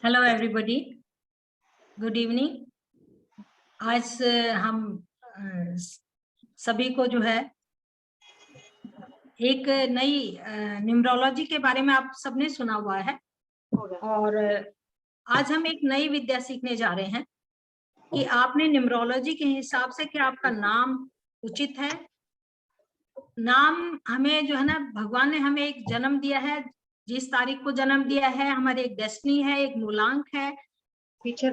Hello everybody, good evening. आज हम सभी को जो है एक नई न्यूमरोलॉजी के बारे में आप सबने सुना हुआ है और आज हम एक नई विद्या सीखने जा रहे हैं कि आपने न्यूमरोलॉजी के हिसाब से क्या आपका नाम उचित है। नाम हमें जो है ना, भगवान ने हमें एक जन्म दिया है, जिस तारीख को जन्म दिया है, हमारी एक डेस्टिनी है, एक मूलांक है,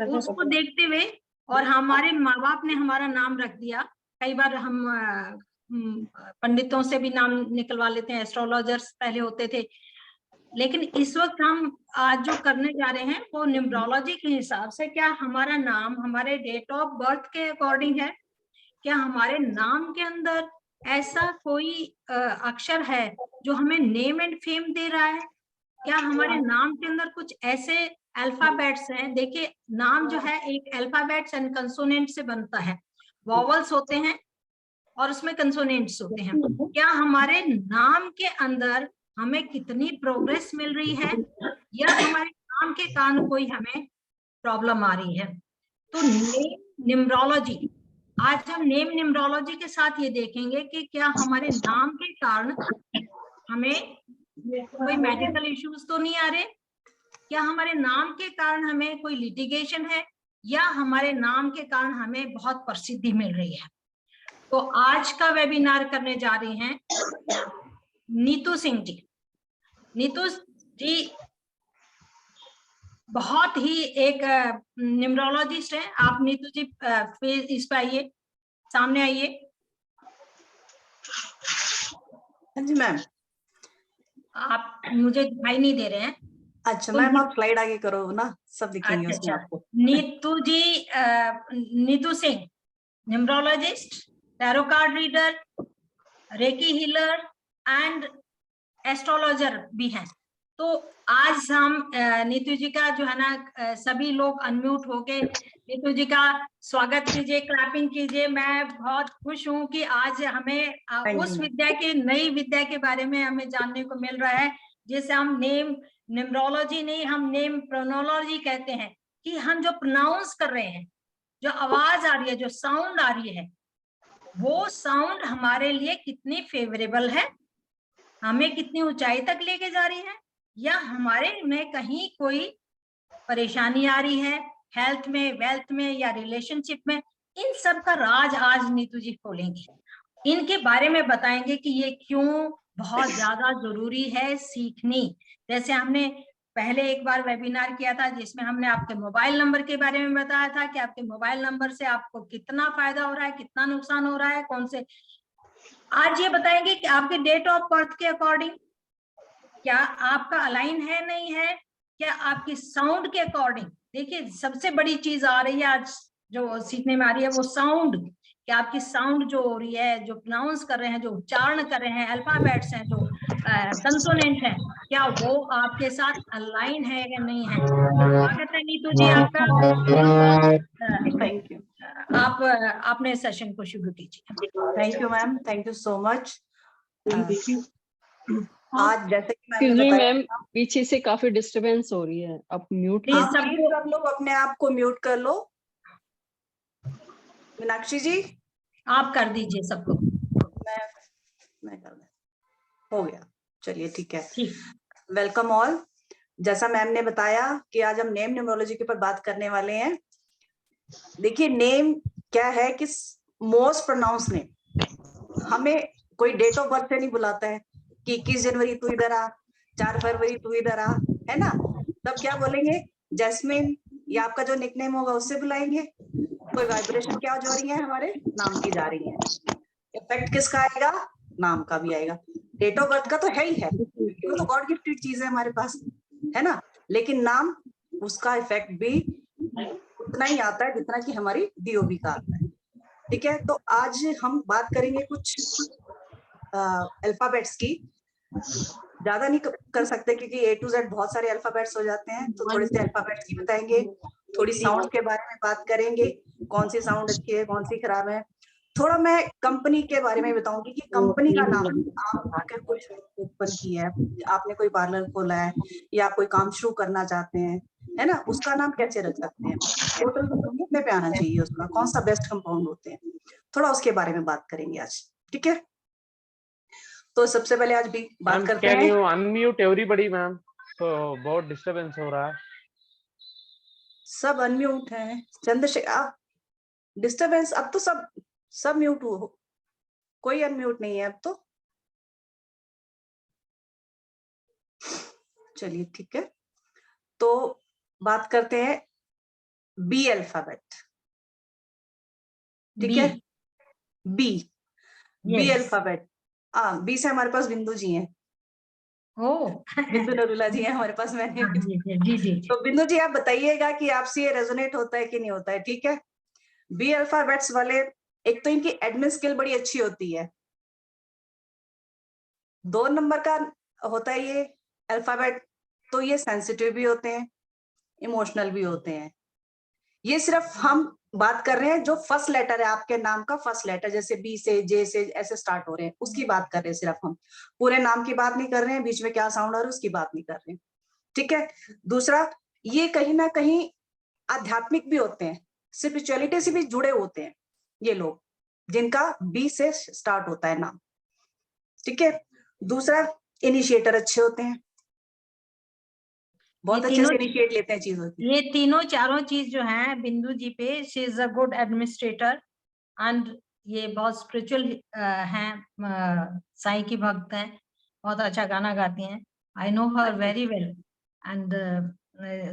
उसको देखते हुए और हमारे माँ बाप ने हमारा नाम रख दिया। कई बार हम पंडितों से भी नाम निकलवा लेते हैं, एस्ट्रोलॉजर्स पहले होते थे, लेकिन इस वक्त हम आज जो करने जा रहे हैं वो न्यूमरोलॉजी के हिसाब से क्या हमारा नाम हमारे डेट ऑफ बर्थ के अकॉर्डिंग है, क्या हमारे नाम के अंदर ऐसा कोई अक्षर है जो हमें नेम एंड फेम दे रहा है, क्या हमारे नाम के अंदर कुछ ऐसे अल्फाबेट्स हैं। देखिए, नाम जो है एक अल्फाबेट्स एंड कंसोनेंट से बनता है, वॉवल्स होते हैं और उसमें कंसोनेंट्स होते हैं। क्या हमारे नाम के अंदर हमें कितनी प्रोग्रेस मिल रही है या हमारे नाम के कारण कोई हमें प्रॉब्लम आ रही है। तो नेम न्यूमरोलॉजी, आज हम नेम न्यूमरोलॉजी के साथ ये देखेंगे कि क्या हमारे नाम के कारण हमें कोई मेडिकल इश्यूज तो नहीं आ रहे, क्या हमारे नाम के कारण हमें कोई लिटिगेशन है, या हमारे नाम के कारण हमें बहुत प्रसिद्धि मिल रही है। तो आज का वेबिनार करने जा रही हैं नीतू सिंह जी। नीतू जी बहुत ही एक न्यूमरोलॉजिस्ट है। आप नीतू जी इस पे आइए, सामने आइए। हाँ जी मैम। आप मुझे दिखाई नहीं दे रहे हैं। अच्छा मैम, आप स्लाइड आगे करो ना, सब दिखेंगे उसमें आपको। Neetu ji, Neetu Singh numerologist, tarot card reader, reiki healer and astrologer भी हैं। तो आज हम नीतू जी का जो है ना, सभी लोग अनम्यूट होके नीतू जी का स्वागत कीजिए, क्लैपिंग कीजिए। मैं बहुत खुश हूं कि आज हमें उस विद्या के, नई विद्या के बारे में हमें जानने को मिल रहा है, जिसे हम नेम न्यूमरोलॉजी नहीं, हम नेम प्रोनोलॉजी कहते हैं, कि हम जो प्रोनाउंस कर रहे हैं, जो आवाज आ रही है, जो साउंड आ रही है, वो साउंड हमारे लिए कितनी फेवरेबल है, हमें कितनी ऊंचाई तक लेके जा रही है, या हमारे में कहीं कोई परेशानी आ रही है, हेल्थ में, वेल्थ में या रिलेशनशिप में। इन सब का राज आज नीतू जी खोलेंगे, इनके बारे में बताएंगे कि ये क्यों बहुत ज्यादा जरूरी है सीखनी। जैसे हमने पहले एक बार वेबिनार किया था जिसमें हमने आपके मोबाइल नंबर के बारे में बताया था कि आपके मोबाइल नंबर से आपको कितना फायदा हो रहा है, कितना नुकसान हो रहा है, कौन से। आज ये बताएंगे कि आपके डेट ऑफ बर्थ के अकॉर्डिंग क्या आपका अलाइन है, नहीं है, क्या आपकी साउंड के अकॉर्डिंग। देखिए, सबसे बड़ी चीज आ रही है आज जो सीखने में आ रही है, वो साउंड। कि आपकी साउंड जो हो रही है, जो प्रोनाउंस कर रहे हैं, जो उच्चारण कर रहे हैं, अल्फाबेट्स हैं, जो कंसोनेंट है, क्या वो आपके साथ अलाइन है या नहीं है। स्वागत है नीतू जी आपका। Thank you. आप अपने सेशन को शुरू कीजिए। Thank you ma'am, thank you so much. आज जैसे कि मैम, पीछे से काफी डिस्टरबेंस हो रही है, आप म्यूट प्लीज सब लोग अपने आप को म्यूट कर लो। मीनाक्षी जी आप कर दीजिए सबको। मैं कर दे, हो गया, चलिए ठीक है। Welcome all. जैसा मैम ने बताया कि आज हम नेम न्यूमरोलॉजी के ऊपर बात करने वाले हैं। देखिए, नेम क्या है कि मोस्ट प्रोनाउंस नेम। हमें कोई डेट ऑफ बर्थ से नहीं बुलाता है कि 21 जनवरी तू इधर आ, 4 फरवरी तू इधर आ, है ना। तब क्या बोलेंगे, जैस्मिन, या आपका जो निकनेम होगा उससे बुलाएंगे। कोई वाइब्रेशन क्या हो रही है, हमारे नाम की जा रही है। इफेक्ट किसका आएगा, नाम का भी आएगा। डेट ऑफ बर्थ का तो है ही है, वो तो गॉड गिफ्टेड चीज है हमारे पास, है ना। लेकिन नाम, उसका इफेक्ट भी उतना ही आता है जितना कि हमारी डीओबी का आता है। ठीक है, तो आज हम बात करेंगे कुछ अल्फाबेट्स की। ज्यादा नहीं कर सकते क्योंकि A to Z बहुत सारे अल्फाबेट्स हो जाते हैं, तो थोड़े से अल्फाबेट्स की बताएंगे। थोड़ी साउंड के बारे में बात करेंगे, कौन सी साउंड अच्छी है, कौन सी खराब है। थोड़ा मैं कंपनी के बारे में बताऊंगी कि कंपनी का नाम, आपने कुछ ओपन किया है, आपने कोई पार्लर खोला है या कोई काम शुरू करना चाहते हैं, है ना, उसका नाम कैसे रख सकते हैं, टोटल कितने पे आना चाहिए उसका, कौन सा बेस्ट कंपाउंड होते हैं, थोड़ा उसके बारे में बात करेंगे आज, ठीक है। तो सबसे पहले आज भी बात करते हैं। Can you unmute everybody ma'am, तो बहुत डिस्टरबेंस हो रहा है। सब अनम्यूट है, चंद्रशेखर डिस्टरबेंस, अब तो सब म्यूट हो, कोई अनम्यूट नहीं है अब तो। चलिए ठीक है, तो बात करते हैं बी अल्फाबेट, ठीक है। बी बी अल्फाबेट, बी से हमारे पास बिंदु जी हैं, बिंदु नरूला जी हैं हमारे पास। मैंने जी। तो बिंदु जी आप बताइएगा कि आपसे ये रेजोनेट होता है कि नहीं होता है, ठीक है। बी अल्फाबेट्स वाले, एक तो इनकी एडमिन स्किल बड़ी अच्छी होती है, 2 नंबर का होता है ये अल्फाबेट, तो ये सेंसिटिव भी होते हैं, इमोशनल भी होते हैं। ये सिर्फ हम बात कर रहे हैं जो फर्स्ट लेटर है आपके नाम का, फर्स्ट लेटर जैसे बी से जे से ऐसे स्टार्ट हो रहे हैं, उसकी बात कर रहे हैं सिर्फ हम, पूरे नाम की बात नहीं कर रहे हैं, बीच में क्या साउंड आ रहा है उसकी बात नहीं कर रहे हैं, ठीक है। दूसरा, ये कहीं ना कहीं आध्यात्मिक भी होते हैं, स्पिरिचुअलिटी से भी जुड़े होते हैं ये लोग, जिनका बी से स्टार्ट होता है नाम, ठीक है। दूसरा, इनिशिएटर अच्छे होते हैं, बहुत अच्छे से इनिशिएट लेते हैं चीजों की। ये तीनों चारों चीज जो है बिंदु जी पे, she is a good administrator and ये बहुत स्पिरिचुअल हैं, साईं की भक्त हैं, बहुत अच्छा गाना गाती हैं, I know her very well and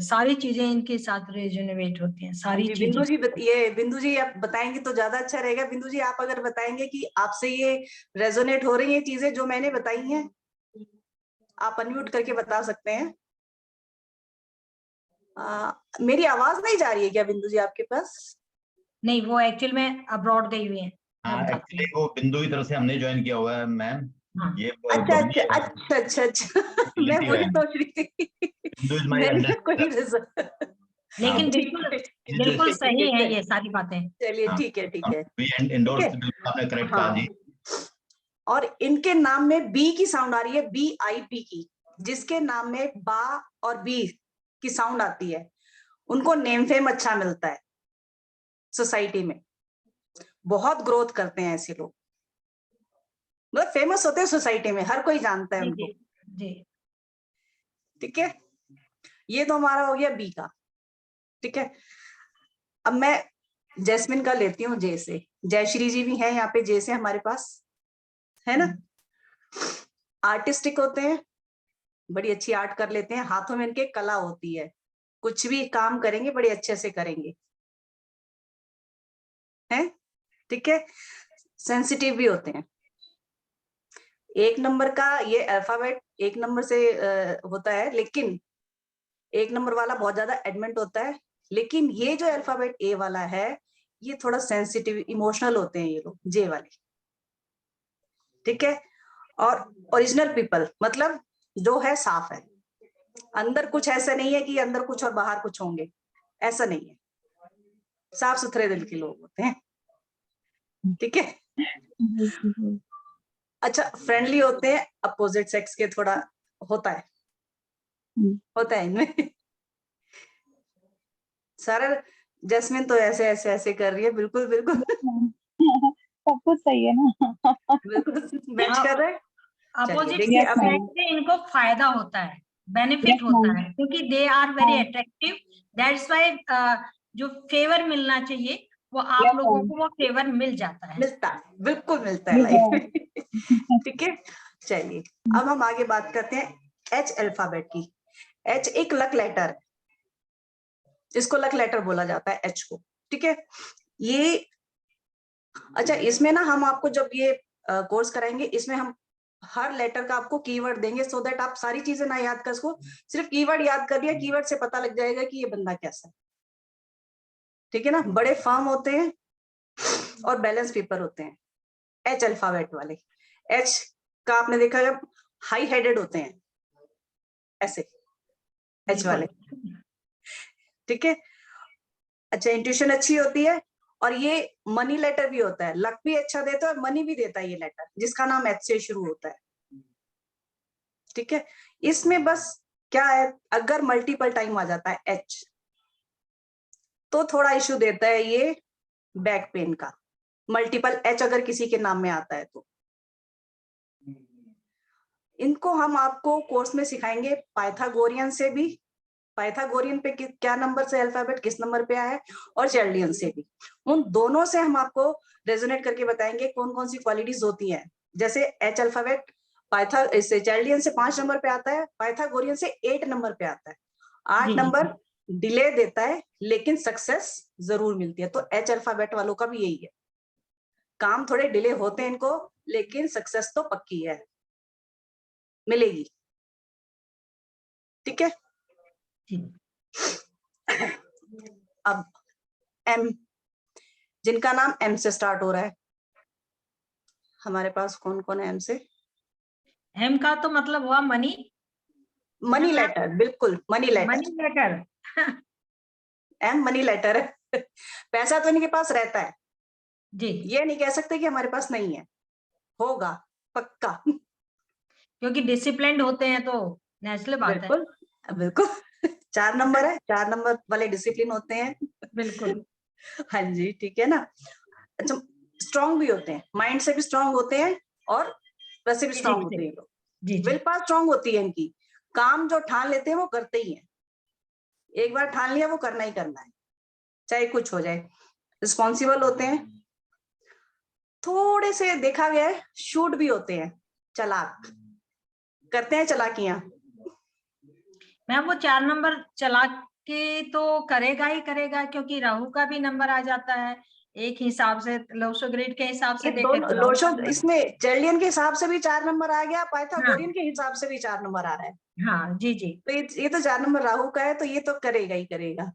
सारी चीजें इनके साथ रेजोनेट होती हैं, सारी चीजें। बिंदु जी ये बिंदु जी आप बताएंगे तो ज्यादा अच्छा रहेगा। बिंदु जी आप अगर बताएंगे कि आपसे ये रेजोनेट हो रही है चीजें जो मैंने बताई हैं, आप अनम्यूट करके बता सकते हैं। मेरी आवाज नहीं जा रही है क्या बिंदु जी आपके पास? नहीं, वो एक्चुअल में अब्रॉड गई हुई है। एक्चुअली वो बिंदु की तरफ से हमने ज्वाइन किया हुआ है मैम। ये अच्छा मैं वही सोच रही थी। लेकिन बिल्कुल सही है ये सारी बातें। चलिए ठीक है आपने करेक्ट कहा जी। और इनके नाम में बी की साउंड आ रही है, BIP की, जिसके नाम में बा और बी की साउंड आती है, उनको नेम फेम अच्छा मिलता है सोसाइटी में, बहुत ग्रोथ करते हैं ऐसे लोग, मतलब फेमस होते हैं सोसाइटी में, हर कोई जानता है उनको जी। ठीक है, ये तो हमारा हो गया बी का, ठीक है। अब मैं जैस्मिन का लेती हूँ जे से, जयश्री जी भी है यहाँ पे जे से हमारे पास, है ना। आर्टिस्टिक होते हैं, बड़ी अच्छी आर्ट कर लेते हैं, हाथों में इनके कला होती है, कुछ भी काम करेंगे बड़े अच्छे से करेंगे, हैं, ठीक है। सेंसिटिव भी होते हैं। 1 नंबर का ये अल्फाबेट 1 नंबर से होता है, लेकिन 1 नंबर वाला बहुत ज्यादा एडमेंट होता है, लेकिन ये जो अल्फाबेट ए वाला है ये थोड़ा सेंसिटिव इमोशनल होते हैं ये लोग, जे वाले, ठीक है। और ओरिजिनल पीपल मतलब जो है साफ है, अंदर कुछ ऐसा नहीं है कि अंदर कुछ और बाहर कुछ होंगे, ऐसा नहीं है, साफ सुथरे दिल के लोग होते हैं, ठीक है। अच्छा, फ्रेंडली होते हैं, अपोजिट सेक्स के थोड़ा होता है इनमें। सारा जैस्मिन तो ऐसे ऐसे ऐसे कर रही है, बिल्कुल सब कुछ सही है ना। बिल्कुल मैच कर रहे हैं। अपोजिट देखिए अब से इनको फायदा होता है, बेनिफिट होता है, क्योंकि they are very attractive, that's why जो फेवर मिलना चाहिए वो आप लोगों को वो फेवर मिल जाता है, बिल्कुल मिलता है लाइफ में, ठीक है। चलिए अब हम आगे बात करते हैं एच अल्फाबेट की। एच एक लक लेटर है, इसको लक लेटर बोला जाता है एच को, ठीक है। ये अच्छा, इसमें ना हम आपको जब ये कोर्स कराएंगे, इसमें हम हर लेटर का आपको कीवर्ड देंगे, सो दैट आप सारी चीजें ना याद कर सको, सिर्फ कीवर्ड याद कर लिया, कीवर्ड से पता लग जाएगा कि ये बंदा कैसा है, ठीक है ना। बड़े फर्म होते हैं और बैलेंस पेपर होते हैं एच अल्फाबेट वाले। एच का आपने देखा है हाई हेडेड होते हैं ऐसे एच वाले, ठीक है। अच्छा, इंट्यूशन अच्छी होती है, और ये मनी लेटर भी होता है, लक भी अच्छा देता है और मनी भी देता है ये लेटर, जिसका नाम एच से शुरू होता है, ठीक है। इसमें बस क्या है, अगर मल्टीपल टाइम आ जाता है एच तो थोड़ा इश्यू देता है ये बैक पेन का। मल्टीपल एच अगर किसी के नाम में आता है तो इनको हम आपको कोर्स में सिखाएंगे पाइथागोरियन से भी, पाइथागोरियन पे क्या नंबर से अल्फाबेट किस नंबर पे आया है, और चैल्डियन से भी। उन दोनों से हम आपको रेजोनेट करके बताएंगे कौन कौन सी क्वालिटीज होती हैं। जैसे एच अल्फाबेट पाइथा इससे चैल्डियन से 5 नंबर पे आता है, पाइथागोरियन से 8 नंबर पे आता है। 8 जी, नंबर डिले देता है लेकिन सक्सेस जरूर मिलती है। तो एच अल्फाबेट वालों का भी यही है, काम थोड़े डिले होते हैं इनको, लेकिन सक्सेस तो पक्की है, मिलेगी। ठीक है। जी। अब एम, जिनका नाम एम से स्टार्ट हो रहा है, हमारे पास कौन कौन है एम से? एम का तो मतलब हुआ मनी, मनी लेटर, बिल्कुल money letter. Money letter. M money letter है। पैसा तो इनके पास रहता है, जी, ये नहीं कह सकते कि हमारे पास नहीं है, होगा पक्का। क्योंकि डिसिप्लिन्ड होते हैं तो नेचुरल बात है। बिल्कुल बिल्कुल। 4 नंबर है, 4 नंबर वाले डिसिप्लिन होते हैं। बिल्कुल। हाँ जी, ठीक है ना। अच्छा, स्ट्रांग भी होते हैं, माइंड से भी स्ट्रांग होते हैं और वैसे भी स्ट्रांग होते हैं। जी, विल जी, पावर स्ट्रांग होती है इनकी, काम जो ठान लेते हैं वो करते ही हैं। एक बार ठान लिया वो करना ही करना है, चाहे कुछ हो जाए। रिस्पॉन्सिबल होते हैं, थोड़े से देखा गया है शूट भी होते हैं, चालाक करते हैं चालाकियां। मैम वो 4 नंबर चला के तो करेगा ही करेगा, क्योंकि राहु का भी नंबर आ जाता है एक हिसाब से, लोशो ग्रेड के हिसाब से ये देखे दोनों तो राहु लोशो, का नंबर। इसमें चैल्डियन के हिसाब से भी 4 नंबर आ गया, पाइथागोरियन हाँ, के हिसाब से भी 4 नंबर आ रहा है। हाँ, जी, जी। तो ये तो 4 नंबर राहु का है, तो ये तो करेगा ही करेगा।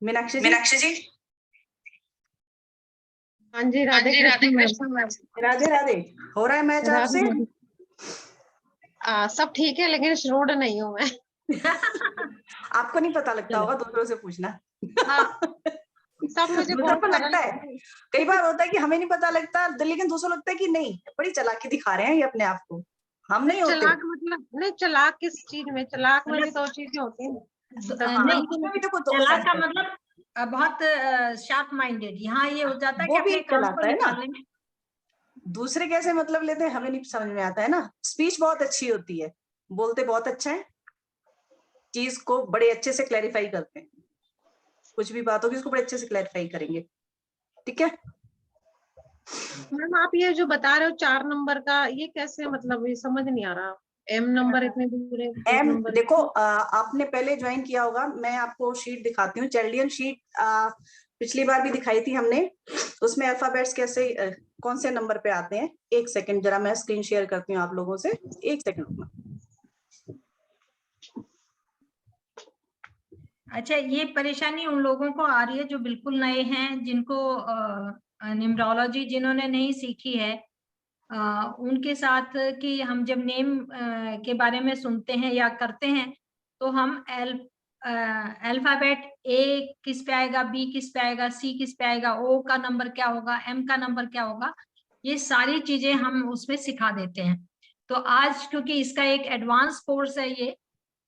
मीनाक्षी जी। हाँ जी, राधे कृष्ण मैम। राधे राधे। हो रहा है मैच आपसे? राधे सब ठीक है, लेकिन श्रूड नहीं हूँ मैं। आपको नहीं पता लगता होगा, दूसरों से पूछना। हाँ, सब मुझे दूसरों बहुत को सरल लगता है, कई बार होता है कि हमें नहीं पता लगता, लेकिन दूसरों लगता है कि नहीं बड़ी चालाकी दिखा रहे हैं ये अपने आप को। हम नहीं होते। चालाक मतलब नहीं, चालाक किस चीज में? चालाक में भी मतलब 2 चीजें होती हैं। नहीं, उसमें भी देखो 2 चलाक का सेंस है। मतलब बहुत शार्प माइंडेड, यहाँ ये हो जाता है कि वो भी अपने एक काम को चलाता है ना, निकालने में। दूसरे कैसे मतलब लेते हैं हमें नहीं समझ में आता है ना। स्पीच बहुत अच्छी होती है, बोलते बहुत अच्छा है, चीज को बड़े अच्छे से क्लैरिफाई करते हैं, कुछ भी बात होगी उसको बड़े अच्छे से क्लैरिफाई करेंगे। ठीक है। मैम आप ये जो बता रहे हो 4 नंबर का, ये कैसे, मतलब ये समझ नहीं आ रहा। एम नंबर इतने दूर है, 4 एम नंबर। देखो, आपने पहले ज्वाइन किया होगा, मैं आपको शीट दिखाती हूँ, चैल्डियन शीट पिछली बार भी दिखाई थी हमने। उसमें अल्फाबेट्स कैसे कौन से नंबर पे आते हैं। एक सेकंड, जरा मैं स्क्रीन शेयर करती हूँ आप लोगों से, एक सेकंड। अच्छा, ये परेशानी उन लोगों को आ रही है जो बिल्कुल नए हैं, जिनको न्यूमरोलॉजी जिन्होंने नहीं सीखी है, उनके साथ कि हम जब नेम के बारे में सुनते हैं या करते हैं तो हम अल्फाबेट ए किस पे आएगा, बी किस पे आएगा, सी किस पे आएगा, ओ का नंबर क्या होगा, एम का नंबर क्या होगा, ये सारी चीजें हम उसमें सिखा देते हैं। तो आज क्योंकि इसका एक एडवांस कोर्स है ये,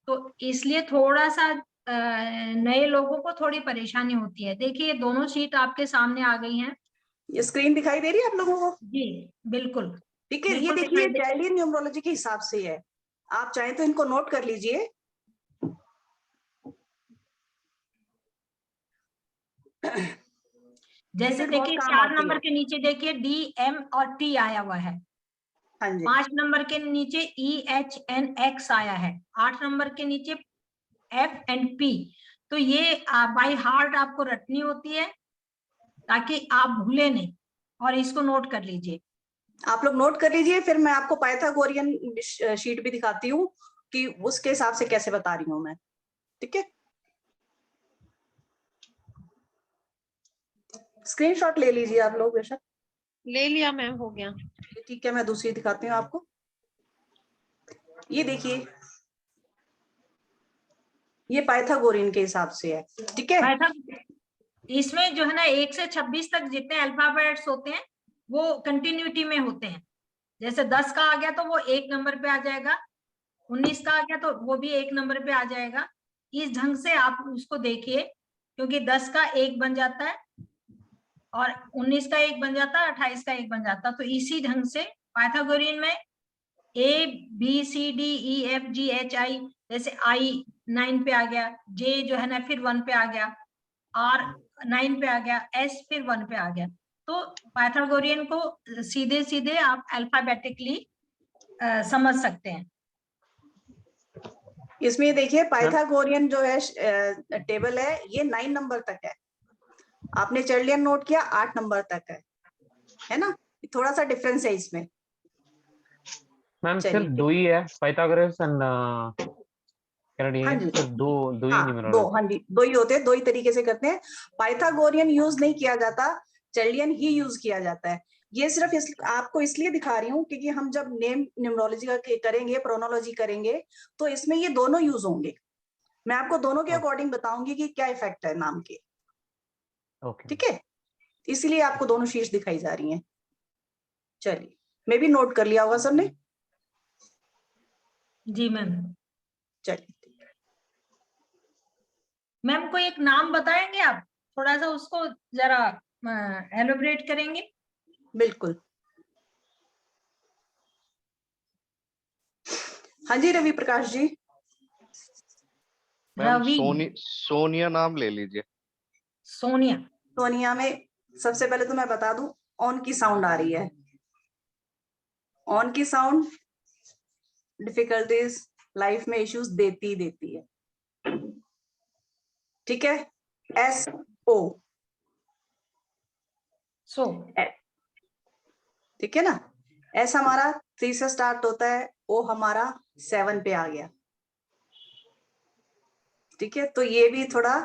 तो इसलिए थोड़ा सा नए लोगों को थोड़ी परेशानी होती है। देखिए दोनों शीट आपके सामने आ गई हैं। ये स्क्रीन दिखाई दे रही है आप लोगों को? जी, बिल्कुल। ठीक है, ये बिल्कुल देखिए दिखाई दे। चैल्डियन न्यूमरोलॉजी के हिसाब से है, आप चाहें तो इनको नोट कर लीजिए। जैसे यूनिट बहुत देखिए काम 4 आती नंबर है। के नीचे देखिए डी, एम और टी आया हुआ है। हाँ जी, 5 नंबर के नीचे ई, एच, एन, एक्स आया है। 8 नंबर के नीचे एफ एंड पी। तो ये बाय हार्ट आपको रटनी होती है ताकि आप भूले नहीं, और इसको नोट कर लीजिए। आप लोग नोट कर लीजिए, फिर मैं आपको पाइथागोरियन शीट भी दिखाती हूँ कि उसके हिसाब से कैसे बता रही हूँ मैं। ठीक है, स्क्रीनशॉट ले लीजिए आप लोग बेशक। ले लिया मैम, हो गया। ठीक है, मैं दूसरी दिखाती हूँ आपको। ये देखिए, ये पाइथागोरियन के हिसाब से है। ठीक है, इसमें जो है ना 1 से 26 तक जितने अल्फाबेट्स होते हैं वो कंटिन्यूटी में होते हैं। जैसे 10 का आ गया तो वो 1 नंबर पे आ जाएगा, 19 का आ गया तो वो भी 1 नंबर पे आ जाएगा। इस ढंग से आप उसको देखिए, क्योंकि 10 का 1 बन जाता है और 19 का 1 बन जाता है, 28 का 1 बन जाता है। तो इसी ढंग से पाइथागोरियन में A B C D E F G H I, जैसे I 9 पे आ गया, J जो है ना फिर 1 पे आ गया, R 9 पे आ गया, S फिर 1 पे आ गया। तो पाइथागोरियन को सीधे सीधे आप अल्फाबेटिकली समझ सकते हैं। इसमें देखिए पाइथागोरियन जो है टेबल है ये 9 नंबर तक है। आपने चर्लियन नोट किया 8 नंबर तक है ना, थोड़ा सा डिफरेंस है इसमें। मैम सिर्फ दो ही है, पाइथागोरस एंड हाँ जी, सिर्फ दो ही हाँ न्यूमरोलॉजी। हाँ जी, दो ही होते हैं, दो ही तरीके से करते हैं। पाइथागोरियन यूज नहीं किया जाता, चर्लियन ही यूज किया जाता है। ये सिर्फ आपको इसलिए दिखा रही हूँ क्योंकि हम जब नेम न्यूमरोलॉजी का करेंगे, प्रोनोलॉजी करेंगे, तो इसमें ये दोनों यूज होंगे। मैं आपको दोनों के अकॉर्डिंग बताऊंगी कि क्या इफेक्ट है नाम के। ठीक है, इसलिए आपको दोनों शीट्स दिखाई जा रही हैं। चलिए, मैं भी नोट कर लिया होगा सबने। जी मैम। चलिए, मैम कोई एक नाम बताएंगे आप, थोड़ा सा उसको जरा एलोबरेट करेंगे? बिल्कुल। हाँ जी, रवि प्रकाश जी। मैम रवि। सोनिया नाम ले लीजिए। सोनिया। सोनिया में सबसे पहले तो मैं बता दूं, ऑन की साउंड आ रही है। ऑन की साउंड डिफिकल्टीज लाइफ में इश्यूज देती है। ठीक है, SO सो। ठीक है ना। S हमारा 3 से स्टार्ट होता है, O हमारा 7 पे आ गया। ठीक है, तो ये भी थोड़ा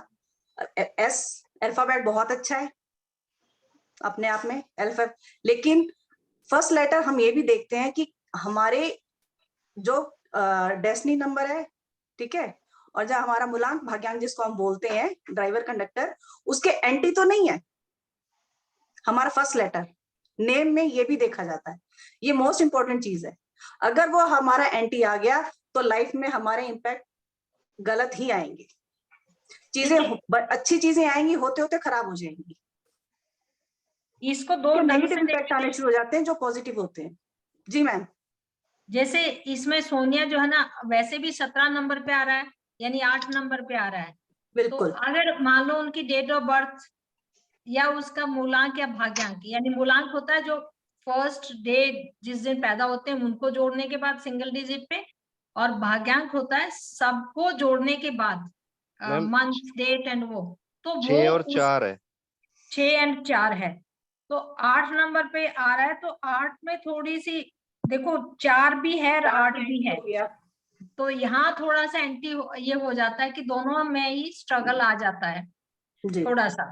S अल्फाबेट बहुत अच्छा है अपने आप में लेकिन फर्स्ट लेटर हम ये भी देखते हैं कि हमारे जो डेस्टिनी नंबर है, ठीक है, और जो हमारा मूलांक भाग्यांक जिसको हम बोलते हैं ड्राइवर कंडक्टर, उसके एंटी तो नहीं है हमारा फर्स्ट लेटर। नेम में ये भी देखा जाता है, ये मोस्ट इंपॉर्टेंट चीज है। अगर वो हमारा एंटी आ गया तो लाइफ में हमारे इम्पैक्ट गलत ही आएंगे। चीजें अच्छी चीजें आएंगी, होते होते खराब हो जाएंगी। इसको दो नेगेटिव इम्पैक्ट आने शुरू हो जाते हैं जो पॉजिटिव होते हैं। जी मैम। जैसे इसमें सोनिया जो है ना वैसे भी 17 नंबर पे आ रहा है, यानी 8 नंबर पे आ रहा है। बिल्कुल। तो अगर मान लो उनकी डेट ऑफ बर्थ या उसका मूलांक या भाग्यांक, यानी मूलांक होता है जो फर्स्ट डे जिस दिन पैदा होते हैं उनको जोड़ने के बाद सिंगल डिजिट पे, और भाग्यांक होता है सबको जोड़ने के बाद मंथ डेट एंड वो, तो 6 और 4 है। 6 और 4 है। तो 8 नंबर पे आ रहा है, तो 8 में थोड़ी सी देखो 4 भी है और 8 भी है, तो यहाँ थोड़ा सा एंटी ये हो जाता है कि दोनों में ही स्ट्रगल आ जाता है थोड़ा सा।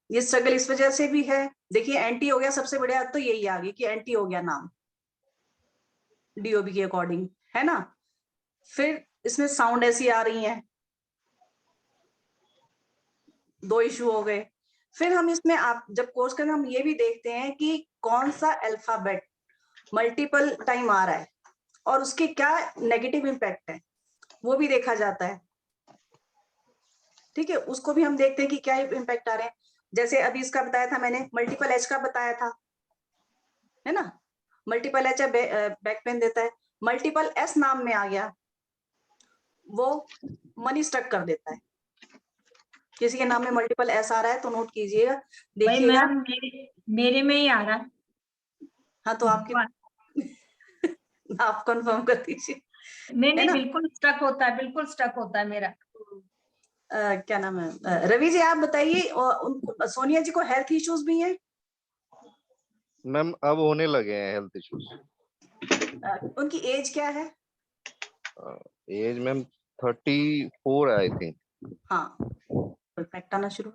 ये स्ट्रगल इस वजह से भी है, देखिए एंटी हो गया, सबसे बढ़िया तो यही आ गई कि एंटी हो गया नाम DOB के अकॉर्डिंग, है ना। फिर इसमें साउंड ऐसी आ रही है, 2 इशू हो गए। फिर हम इसमें आप जब कोर्स करें हम ये भी देखते हैं कि कौन सा अल्फाबेट मल्टीपल टाइम आ रहा है और उसके क्या नेगेटिव इम्पैक्ट है वो भी देखा जाता है। ठीक है, उसको भी हम देखते हैं कि क्या इम्पैक्ट आ रहे हैं। जैसे अभी इसका बताया था मैंने, मल्टीपल H का बताया था, है ना। मल्टीपल H बैक पेन देता है। मल्टीपल S नाम में आ गया, वो मनी स्टक कर देता है। किसी के नाम में मल्टीपल S आ रहा है तो नोट कीजिएगा, देखिएगा। मेरे में ही आ रहा है। हाँ तो आपके आप कंफर्म कर दीजिए। नहीं बिल्कुल स्टक होता है, बिल्कुल स्टक होता है मेरा। क्या नाम है, रवि जी आप बताइए, सोनिया जी को हेल्थ इश्यूज भी हैं? मैम अब होने लगे हैं हेल्थ इश्यूज। उनकी एज क्या है? Age ma'am 34 I think. हाँ, इम्पैक्ट आना शुरू।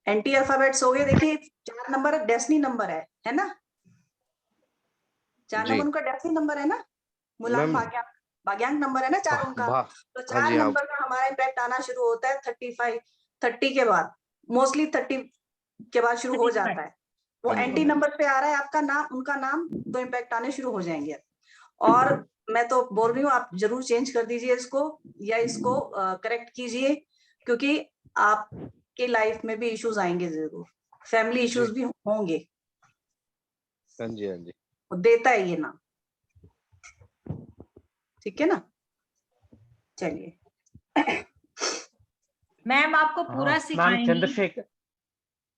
एंटी अल्फाबेट्स हो गए, देखिए 4 नंबर डेस्टिनी नंबर है ना। 4 नंबर उनका डेस्टिनी नंबर है ना, मूलांक भाग्यांक नंबर है ना 4 उनका। तो 4 नंबर का हमारा इम्पैक्ट आना शुरू होता है 30 के बाद, मोस्टली 30 के बाद शुरू हो जाता है। वो हाँ जी, एंटी नंबर पे आ रहा है आपका नाम, उनका नाम, तो इम्पैक्ट आने शुरू हो जाएंगे। और मैं तो बोल रही हूँ आप जरूर चेंज कर दीजिए इसको, या इसको करेक्ट कीजिए, क्योंकि आपके लाइफ में भी इश्यूज आएंगे जरूर, फैमिली इश्यूज भी होंगे। हाँ जी, हाँ जी। वो देता है ये नाम, ठीक है ना। चलिए मैम आपको पूरा मैम सिखाएंगी, चंद्रशेखर,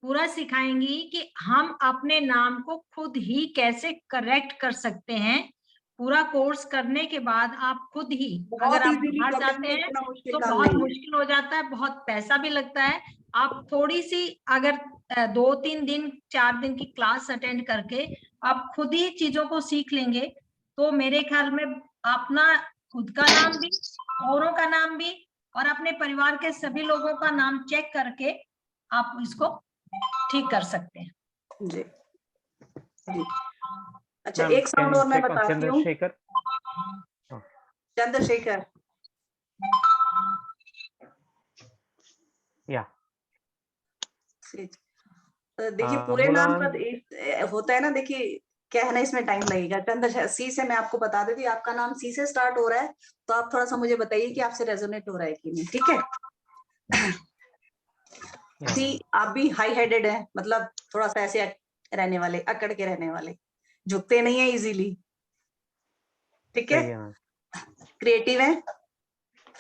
पूरा सिखाएंगी कि हम अपने नाम को खुद ही कैसे करेक्ट कर सकते हैं। पूरा कोर्स करने के बाद आप खुद ही, बहुत अगर आप इजीली बाहर कर जाते लेंगे, हैं इतना मुश्किल तो काम बहुत नहीं है। मुश्किल हो जाता है, बहुत पैसा भी लगता है। आप थोड़ी सी अगर 2-3 दिन 4 दिन की क्लास अटेंड करके आप खुद ही चीजों को सीख लेंगे, तो मेरे ख्याल में अपना खुद का नाम भी, औरों का नाम भी, और अपने परिवार के सभी लोगों का नाम चेक करके आप इसको ठीक कर सकते हैं। जी जी। अच्छा, मैम एक साउंड और मैं बताती हूँ। चंद्रशेखर, चंद्रशेखर, या देखिए पूरे नाम का होता है ना, देखिए क्या है ना, इसमें टाइम लगेगा। चंद्र सी से मैं आपको बता देती, आपका नाम सी से स्टार्ट हो रहा है, तो आप थोड़ा सा मुझे बताइए कि आपसे रेजोनेट हो रहा है कि नहीं, ठीक है। सी, आप भी हाई हेडेड है, मतलब थोड़ा सा ऐसे रहने वाले, अकड़ के रहने वाले, झुकते नहीं है इजीली, ठीक है। क्रिएटिव है,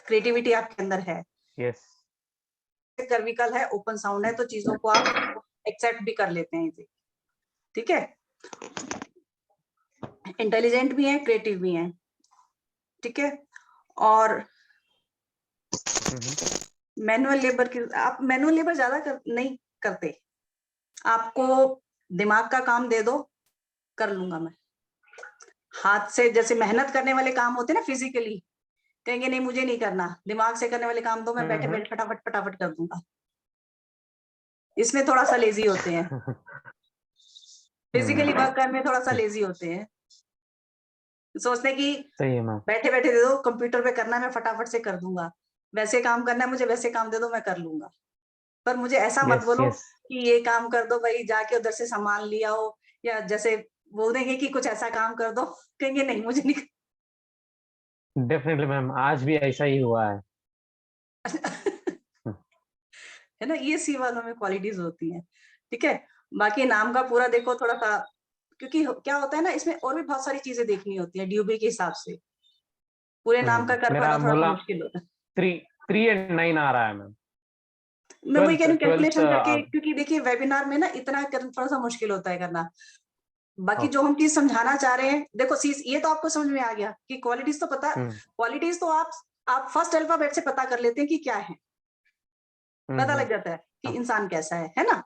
क्रिएटिविटी आपके अंदर है। यस, कर्विकल है, ओपन साउंड है, तो चीजों को आप एक्सेप्ट भी कर लेते हैं इजी, ठीक है। इंटेलिजेंट भी है, क्रिएटिव भी है, ठीक है। और मैनुअल लेबर की, आप मैनुअल लेबर ज्यादा नहीं करते, आपको दिमाग का काम दे दो, कर लूंगा मैं। हाथ से जैसे मेहनत करने वाले काम होते हैं ना, फिजिकली कहेंगे नहीं मुझे नहीं करना, दिमाग से करने वाले काम दो, मैं बैठे बैठे फटाफट फटाफट कर दूंगा। इसमें थोड़ा सा लेजी होते हैं, फिजिकली वर्क करने में थोड़ा सा लेजी होते हैं, सोचते कि सही है मैम। बैठे बैठे दे दो, कंप्यूटर पे करना है मैं फटाफट से कर दूंगा, वैसे काम करना है मुझे, वैसे काम दे दो मैं कर लूंगा। पर मुझे ऐसा मत बोलो कि ये काम कर दो भाई, जाके उधर से सामान लिया हो, या जैसे बोल देंगे कि कुछ ऐसा काम कर दो, कहेंगे नहीं मुझे नहीं। डेफिनेटली मैम, आज भी ऐसा ही हुआ है। है ना, ये सी वालों में क्वालिटीज होती हैं, ठीक है। बाकी नाम का पूरा देखो थोड़ा सा, क्योंकि क्या होता है ना, इसमें और भी बहुत सारी चीजें देखनी होती है ड्यूबी के हिसाब से, पूरे नाम का कर पाना थोड़ा सा मुश्किल होता है। 3 and 9 आ रहा है मैम। मैं वही कह रही हूँ, कैलकुलेशन 12th करके, क्योंकि देखिए वेबिनार में ना इतना थोड़ा सा मुश्किल होता है करना। बाकी Okay. जो हम चीज समझाना चाह रहे हैं, देखो ये तो आपको समझ में आ गया कि क्वालिटीज तो पता, क्वालिटीज तो आप फर्स्ट अल्फाबेट से पता कर लेते हैं कि क्या है, पता लग जाता है कि इंसान कैसा है ना।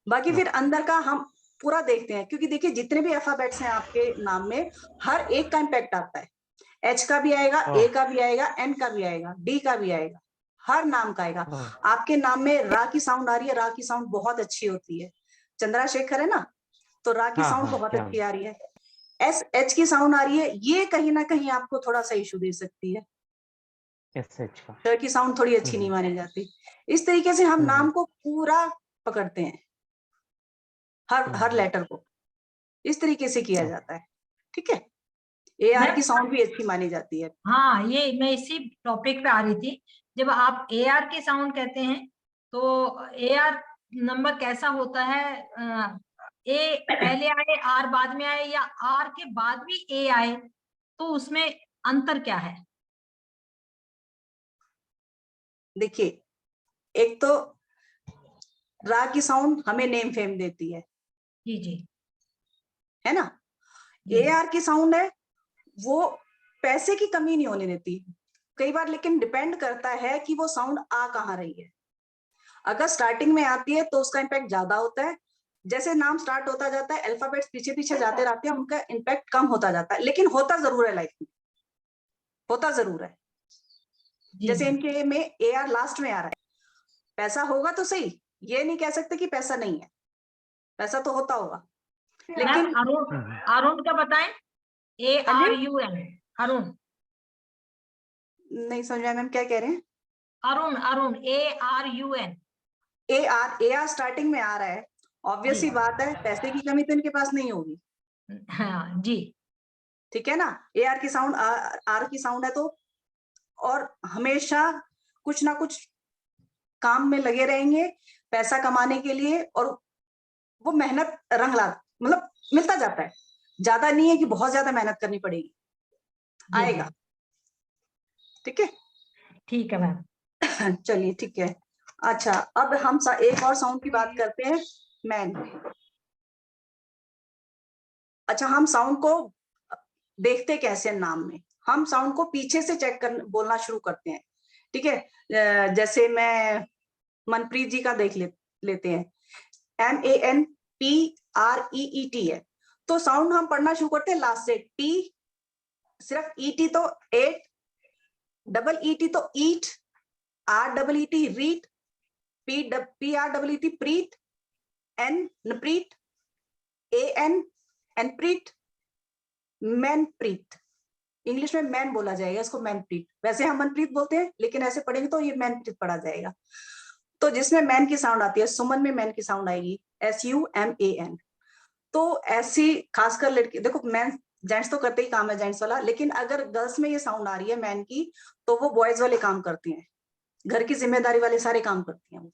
बाकी फिर अंदर का हम पूरा देखते हैं, क्योंकि देखिए जितने भी अल्फाबेट्स हैं आपके नाम में, हर एक का इम्पैक्ट आता है। एच का भी आएगा, ए का भी आएगा, एन का भी आएगा, डी का भी आएगा, हर नाम का आएगा। आपके नाम में रा की साउंड आ रही है, रा की साउंड बहुत अच्छी होती है। चंद्रशेखर है ना, तो रा की साउंड बहुत अच्छी आ रही है। एस एच की साउंड आ रही है, ये कहीं ना कहीं आपको थोड़ा सा इशू दे सकती है। ट की साउंड थोड़ी अच्छी नहीं मानी जाती। इस तरीके से हम नाम को पूरा पकड़ते हैं, हर लेटर को इस तरीके से किया जाता है, ठीक है। ए आर की साउंड भी अच्छी मानी जाती है। हाँ, ये मैं इसी टॉपिक पे आ रही थी। जब आप ए आर की साउंड कहते हैं तो ए आर नंबर कैसा होता है, ए पहले आए आर बाद में आए, या आर के बाद भी ए आए, तो उसमें अंतर क्या है? देखिए, एक तो रा की साउंड हमें नेम फेम देती है, जी जी, है ना। ए आर की साउंड है, वो पैसे की कमी नहीं होने देती कई बार, लेकिन डिपेंड करता है कि वो साउंड आ कहाँ रही है। अगर स्टार्टिंग में आती है तो उसका इम्पैक्ट ज्यादा होता है, जैसे नाम स्टार्ट होता जाता है अल्फाबेट्स पीछे पीछे जाते रहते हैं, उनका इम्पैक्ट कम होता जाता है, लेकिन होता जरूर है लाइफ में, होता जरूर है। जैसे इनके में ए आर लास्ट में आ रहा है, पैसा होगा तो सही, ये नहीं कह सकते कि पैसा नहीं है, पैसा तो होता होगा, लेकिन अरुण का बताएं, ARUN, अरुण। नहीं समझ में मैम क्या कह रहे हैं। Arun, ARUN। A R starting में आ रहा है ऑब्वियस सी बात है, पैसे की कमी तो इनके पास नहीं होगी। हाँ जी, ठीक है ना, ए आर की साउंड आर की साउंड है तो, और हमेशा कुछ ना कुछ काम में लगे रहेंगे पैसा कमाने के लिए, और वो मेहनत रंग ला, मतलब मिलता जाता है, ज्यादा नहीं है कि बहुत ज्यादा मेहनत करनी पड़ेगी, आएगा। ठीक है, ठीक है मैम। चलिए ठीक है। अच्छा, अब हम एक और साउंड की बात करते हैं, मैन। अच्छा, हम साउंड को देखते कैसे नाम में, हम साउंड को पीछे से चेक कर बोलना शुरू करते हैं। ठीक है, जैसे मैं मनप्रीत जी का देख लेते हैं, MANPREET है, तो साउंड हम पढ़ना शुरू करते हैं लास्ट से, टी सिर्फ ET तो एट, डबल ET तो ईट, REET रीट, PREET प्रीत, नप्रीत, अनप्रीत, मैनप्रीत। इंग्लिश में मैन बोला जाएगा इसको, मैनप्रीत। वैसे हम मनप्रीत बोलते हैं, लेकिन ऐसे पढ़ेंगे तो ये मैनप्रीत पढ़ा जाएगा। तो जिसमें मैन की साउंड आती है, सुमन में मैन की साउंड आएगी, SUMAN। तो ऐसी खासकर लड़की, देखो मैन जेंट्स तो करते ही काम है जेंट्स वाला, लेकिन अगर गर्ल्स में ये साउंड आ रही है मैन की, तो वो बॉयज वाले काम करती हैं, घर की जिम्मेदारी वाले सारे काम करती हैं।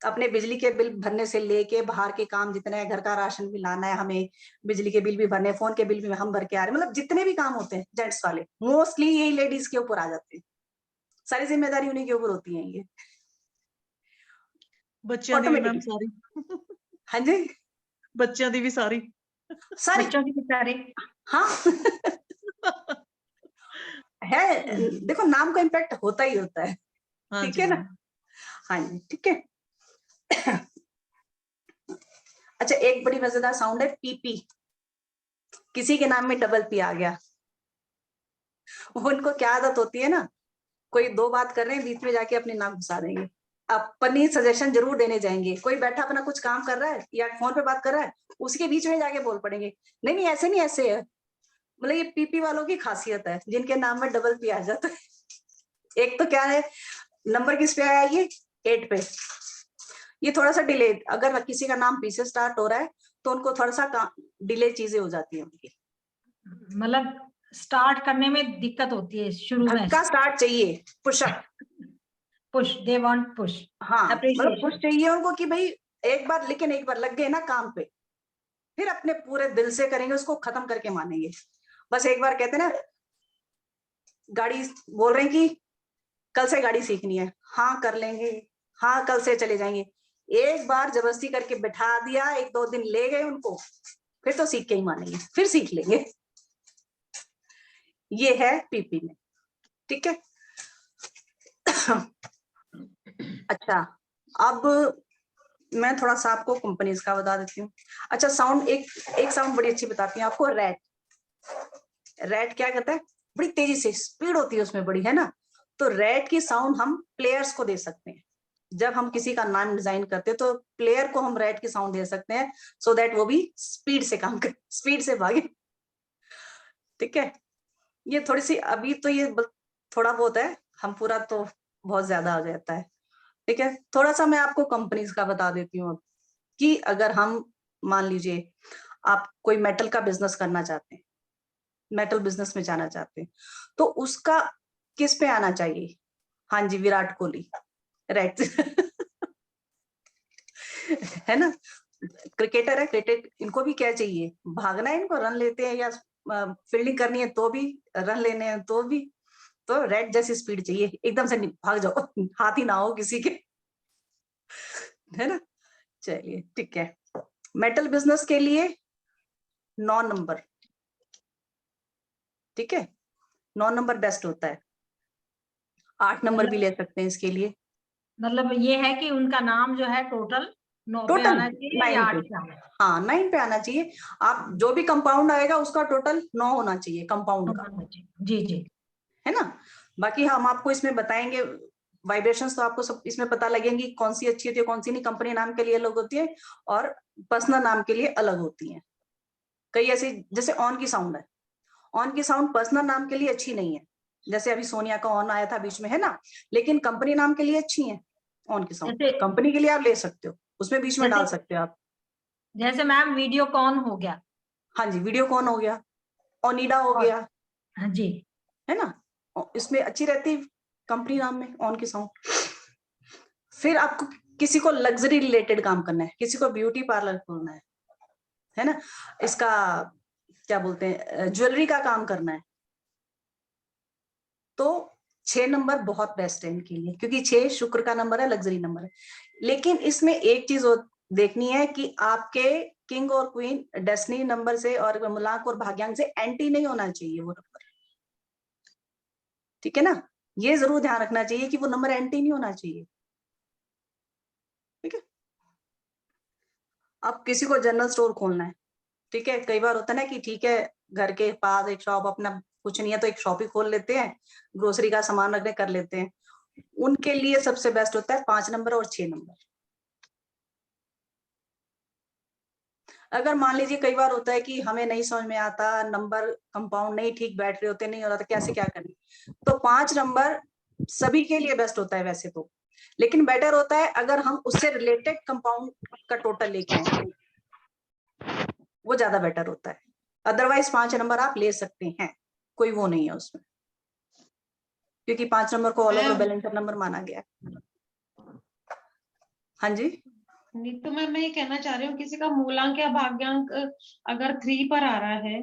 अपने बिजली के बिल भरने से लेके बाहर के काम जितने हैं, घर का राशन भी लाना है हमें, बिजली के बिल भी भरने, फोन के बिल भी हम भर के आ रहे हैं, मतलब जितने भी काम होते हैं जेंट्स वाले, मोस्टली यही लेडीज के ऊपर आ जाते हैं, सारी जिम्मेदारी उन्हीं के ऊपर होती है ये। बच्चों दी भी मैम सारी। हाँ जी, बच्चों दी भी सारी सारी, बच्चों की सारी, हाँ है, देखो नाम का इम्पैक्ट होता ही होता है। हाँ ठीक जी है ना, मैम। हाँ जी, ठीक है। अच्छा, एक बड़ी मजेदार साउंड है PP, किसी के नाम में डबल P आ गया। उनको क्या आदत होती है ना, कोई दो बात कर रहे हैं, बीच में जाके अपने नाम घुसा देंगे, अपनी सजेशन जरूर देने जाएंगे। कोई बैठा अपना कुछ काम कर रहा है या फोन पे बात कर रहा है, उसके बीच में जाके बोल पड़ेंगे, नहीं नहीं ऐसे नहीं ऐसे है। मतलब ये PP वालों की खासियत है, जिनके नाम में डबल P आ जाता है। एक तो क्या है, नंबर किस पे आया, ये 8 पे, ये थोड़ा सा डिले, अगर किसी का नाम P से स्टार्ट हो रहा है तो उनको थोड़ा सा डिले चीजें हो जाती है उनकी, मतलब स्टार्ट करने में दिक्कत होती है शुरू में, धक्का स्टार्ट चाहिए, pushup, push, they want push, हाँ मतलब पुश अप्रिशिएशन। चाहिए उनको कि भाई एक बार, लेकिन एक बार लग गए ना काम पे, फिर अपने पूरे दिल से करेंगे, उसको खत्म करके मानेंगे। बस एक बार कहते ना, गाड़ी बोल रहे हैं कि कल से गाड़ी सीखनी है, हाँ कर लेंगे, हाँ कल से चले जाएंगे, एक बार जबरदस्ती करके बैठा दिया, 1-2 दिन ले गए उनको, फिर तो सीख के ही मानेंगे, फिर सीख लेंगे। ये है PP में। ठीक है, अच्छा अब मैं थोड़ा सा आपको कंपनीज का बता देती हूँ। अच्छा, साउंड एक साउंड बड़ी अच्छी बताती हूँ आपको, रैट। रैट क्या करता है, बड़ी तेजी से स्पीड होती है उसमें बड़ी, है ना। तो रैट की साउंड हम प्लेयर्स को दे सकते हैं, जब हम किसी का नाम डिजाइन करते हैं तो प्लेयर को हम रैट की साउंड दे सकते हैं, सो दैट वो भी स्पीड से काम करे, स्पीड से भागे। ठीक है, ये थोड़ी सी अभी तो ये थोड़ा बहुत है, हम पूरा तो बहुत ज्यादा आ जाता है। ठीक है, थोड़ा सा मैं आपको कंपनीज का बता देती हूँ कि अगर हम मान लीजिए आप कोई मेटल का बिजनेस करना चाहते हैं, मेटल बिजनेस में जाना चाहते हैं, तो उसका किस पे आना चाहिए, हाँ जी विराट कोहली, राइट। है ना, क्रिकेटर है, क्रिकेट, इनको भी क्या चाहिए, भागना है, इनको रन लेते हैं या फील्डिंग करनी है तो भी, रन लेने हैं तो भी, तो रेड जैसी स्पीड चाहिए, एकदम से भाग जाओ, हाथ ही ना हो किसी के, है ना। चलिए ठीक है, मेटल बिजनेस के लिए 9 नंबर, ठीक है, 9 नंबर बेस्ट होता है, 8 नंबर भी ले सकते हैं इसके लिए। मतलब ये है कि उनका नाम जो है टोटल 9 पे टोटल आना चाहिए या 8 पे आना चाहिए? हाँ 9 पे आना चाहिए, आप जो भी कंपाउंड आएगा उसका टोटल 9 होना चाहिए कंपाउंड का, जी जी, है ना। बाकी हम आपको इसमें बताएंगे वाइब्रेशंस, तो आपको सब इसमें पता लगेंगी कौन सी अच्छी होती है कौन सी नहीं, कंपनी नाम के लिए अलग होती है और पर्सनल नाम के लिए अलग होती है। कई ऐसी, जैसे ऑन की साउंड है, ऑन की साउंड पर्सनल नाम के लिए अच्छी नहीं है, जैसे अभी सोनिया का ऑन आया था बीच में, है ना, लेकिन कंपनी नाम के लिए अच्छी है ऑन की साउंड, कंपनी के लिए आप ले सकते हो, उसमें बीच में डाल सकते हो आप। जैसे मैम वीडियोकॉन हो गया। हाँ जी, वीडियोकॉन हो गया, ओनिडा हो और- गया, हाँ जी, है ना, इसमें अच्छी रहती कंपनी नाम में ऑन की साउंड। फिर आपको किसी को लग्जरी रिलेटेड काम करना है, किसी को ब्यूटी पार्लर खोलना है ना, इसका क्या बोलते हैं, ज्वेलरी का काम करना है, तो 6 नंबर बहुत बेस्ट है इनके लिए, क्योंकि 6 शुक्र का नंबर है, लग्जरी नंबर है। लेकिन इसमें एक चीज देखनी है कि आपके किंग और क्वीन डेस्टिनी नंबर से और मूलांक और भाग्यांक से एंटी नहीं होना चाहिए वो नंबर, ठीक है ना, ये जरूर ध्यान रखना चाहिए कि वो नंबर एंटी नहीं होना चाहिए, ठीक है। अब किसी को जनरल स्टोर खोलना है, ठीक है, कई बार होता है ना कि ठीक है घर के पास एक शॉप, अपना कुछ नहीं है तो एक शॉप ही खोल लेते हैं, ग्रोसरी का सामान रखने कर लेते हैं, उनके लिए सबसे बेस्ट होता है 5 नंबर और 6 नंबर। अगर मान लीजिए कई बार होता है कि हमें नहीं समझ में आता, नंबर कंपाउंड नहीं ठीक बैठ रहे होते, नहीं हो रहा था कैसे क्या करें, तो 5 नंबर सभी के लिए बेस्ट होता है वैसे तो, लेकिन बेटर होता है अगर हम उससे रिलेटेड कंपाउंड का टोटल लेके आए, वो ज्यादा बेटर होता है। अदरवाइज 5 नंबर आप ले सकते हैं, कोई वो नहीं है उसमें, क्योंकि 5 नंबर को ऑल ओवर बैलेंसर नंबर माना गया है। हाँ जी, नहीं तो मैं ये कहना चाह रही हूँ, किसी का मूलांक या भाग्यांक अगर 3 पर आ रहा है,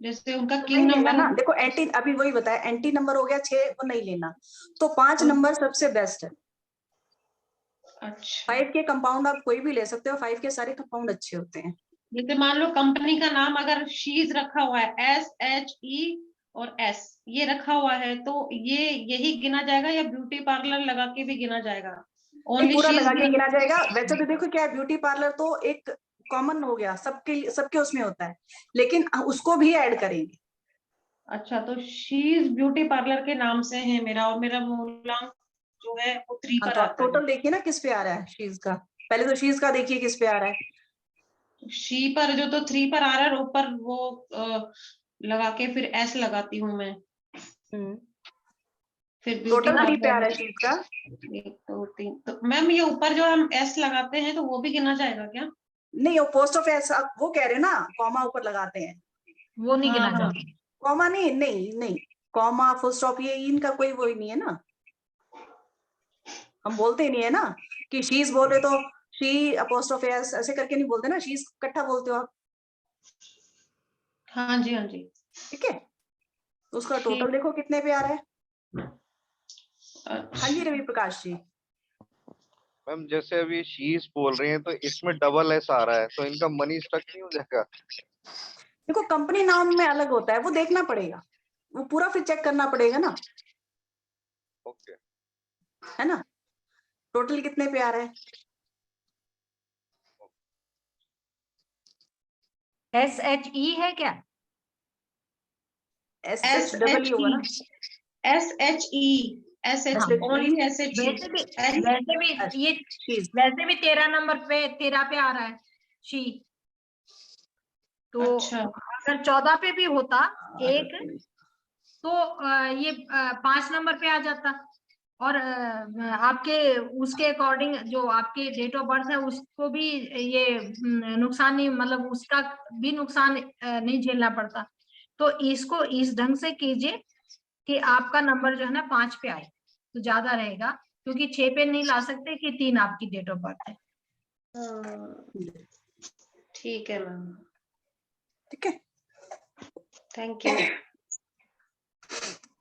जैसे उनका तो किंग नहीं लेना नंबर ना, देखो एंटी, अभी वही बताया, एंटी नंबर हो गया 6, वो नहीं लेना, तो 5 नंबर सबसे बेस्ट है। अच्छा, 5 के कंपाउंड आप कोई भी ले सकते हो, 5 के सारे कंपाउंड अच्छे होते हैं। जैसे मान लो कंपनी का नाम अगर शीज रखा हुआ है, SHE और S ये रखा हुआ है, तो ये यही गिना जाएगा या ब्यूटी पार्लर लगा के भी गिना जाएगा? नहीं, ओनली पूरा शीज लगा के गिना जाएगा। वैसे तो देखो क्या है, ब्यूटी पार्लर तो एक कॉमन हो गया, सबके उसमें होता है, लेकिन उसको भी ऐड करेंगे। अच्छा, तो शीज ब्यूटी पार्लर के नाम से है मेरा, और मेरा मूलांक जो है वो 3 हाँ, पर तो आप आता है। टोटल देखिए ना किस पे आ रहा है शीज का, पहले तो शीज का देखिए किस पे आ रहा है। शी पर जो तो 3 पर आ रहा है, ऊपर वो लगा के फिर S लगाती हूँ मैं, फिर ब्यूटी टोटल 3 पे आ रहा है पार्लर शीज का। 1 2 3। तो मैम ये ऊपर जो हम S लगाते हैं तो वो भी गिना जाएगा क्या? नहीं, वो पोस्ट ऑफ एस आप वो कह रहे हो ना, कॉमा ऊपर लगाते हैं, वो नहीं गिना हाँ, जाता। कॉमा नहीं, नहीं नहीं, कॉमा फुल स्टॉप ये इनका कोई वो ही नहीं है ना, हम बोलते ही नहीं है ना कि शीज बोल रहे तो शी अपोस्ट्रोफ एस ऐसे करके नहीं बोलते ना, शीज इकट्ठा बोलते हो आप, हाँ जी, हाँ जी, ठीक है, तो उसका ठीक। टोटल देखो कितने पे आ रहा है। हाँ जी अच्छा, रवि प्रकाश जी, मैम जैसे अभी शीज बोल रही हैं तो इसमें डबल एस आ रहा है, तो इनका मनी स्टक नहीं हो जाएगा? देखो कंपनी नाम में अलग होता है, वो देखना पड़ेगा, वो पूरा फिर चेक करना पड़ेगा ना, ओके। है ना, टोटल कितने पे आ रहा है। SHE है क्या? एस डबल ही होगा ना, SHE ओनली SHE। वैसे भी 13 नंबर पे 13 पे आ रहा है शी, तो अच्छा, अगर 14 पे भी होता एक, तो ये 5 नंबर पे आ जाता, और आपके उसके अकॉर्डिंग जो आपके डेट ऑफ बर्थ है उसको भी ये नुकसान नहीं, मतलब उसका भी नुकसान नहीं झेलना पड़ता। तो इसको इस ढंग से कीजिए कि आपका नंबर जो है ना 5 पे आए तो ज्यादा रहेगा, क्योंकि 6 पे नहीं ला सकते कि 3 आपकी डेट ऑफ बर्थ है। ठीक है मैम, ठीक है। Thank you.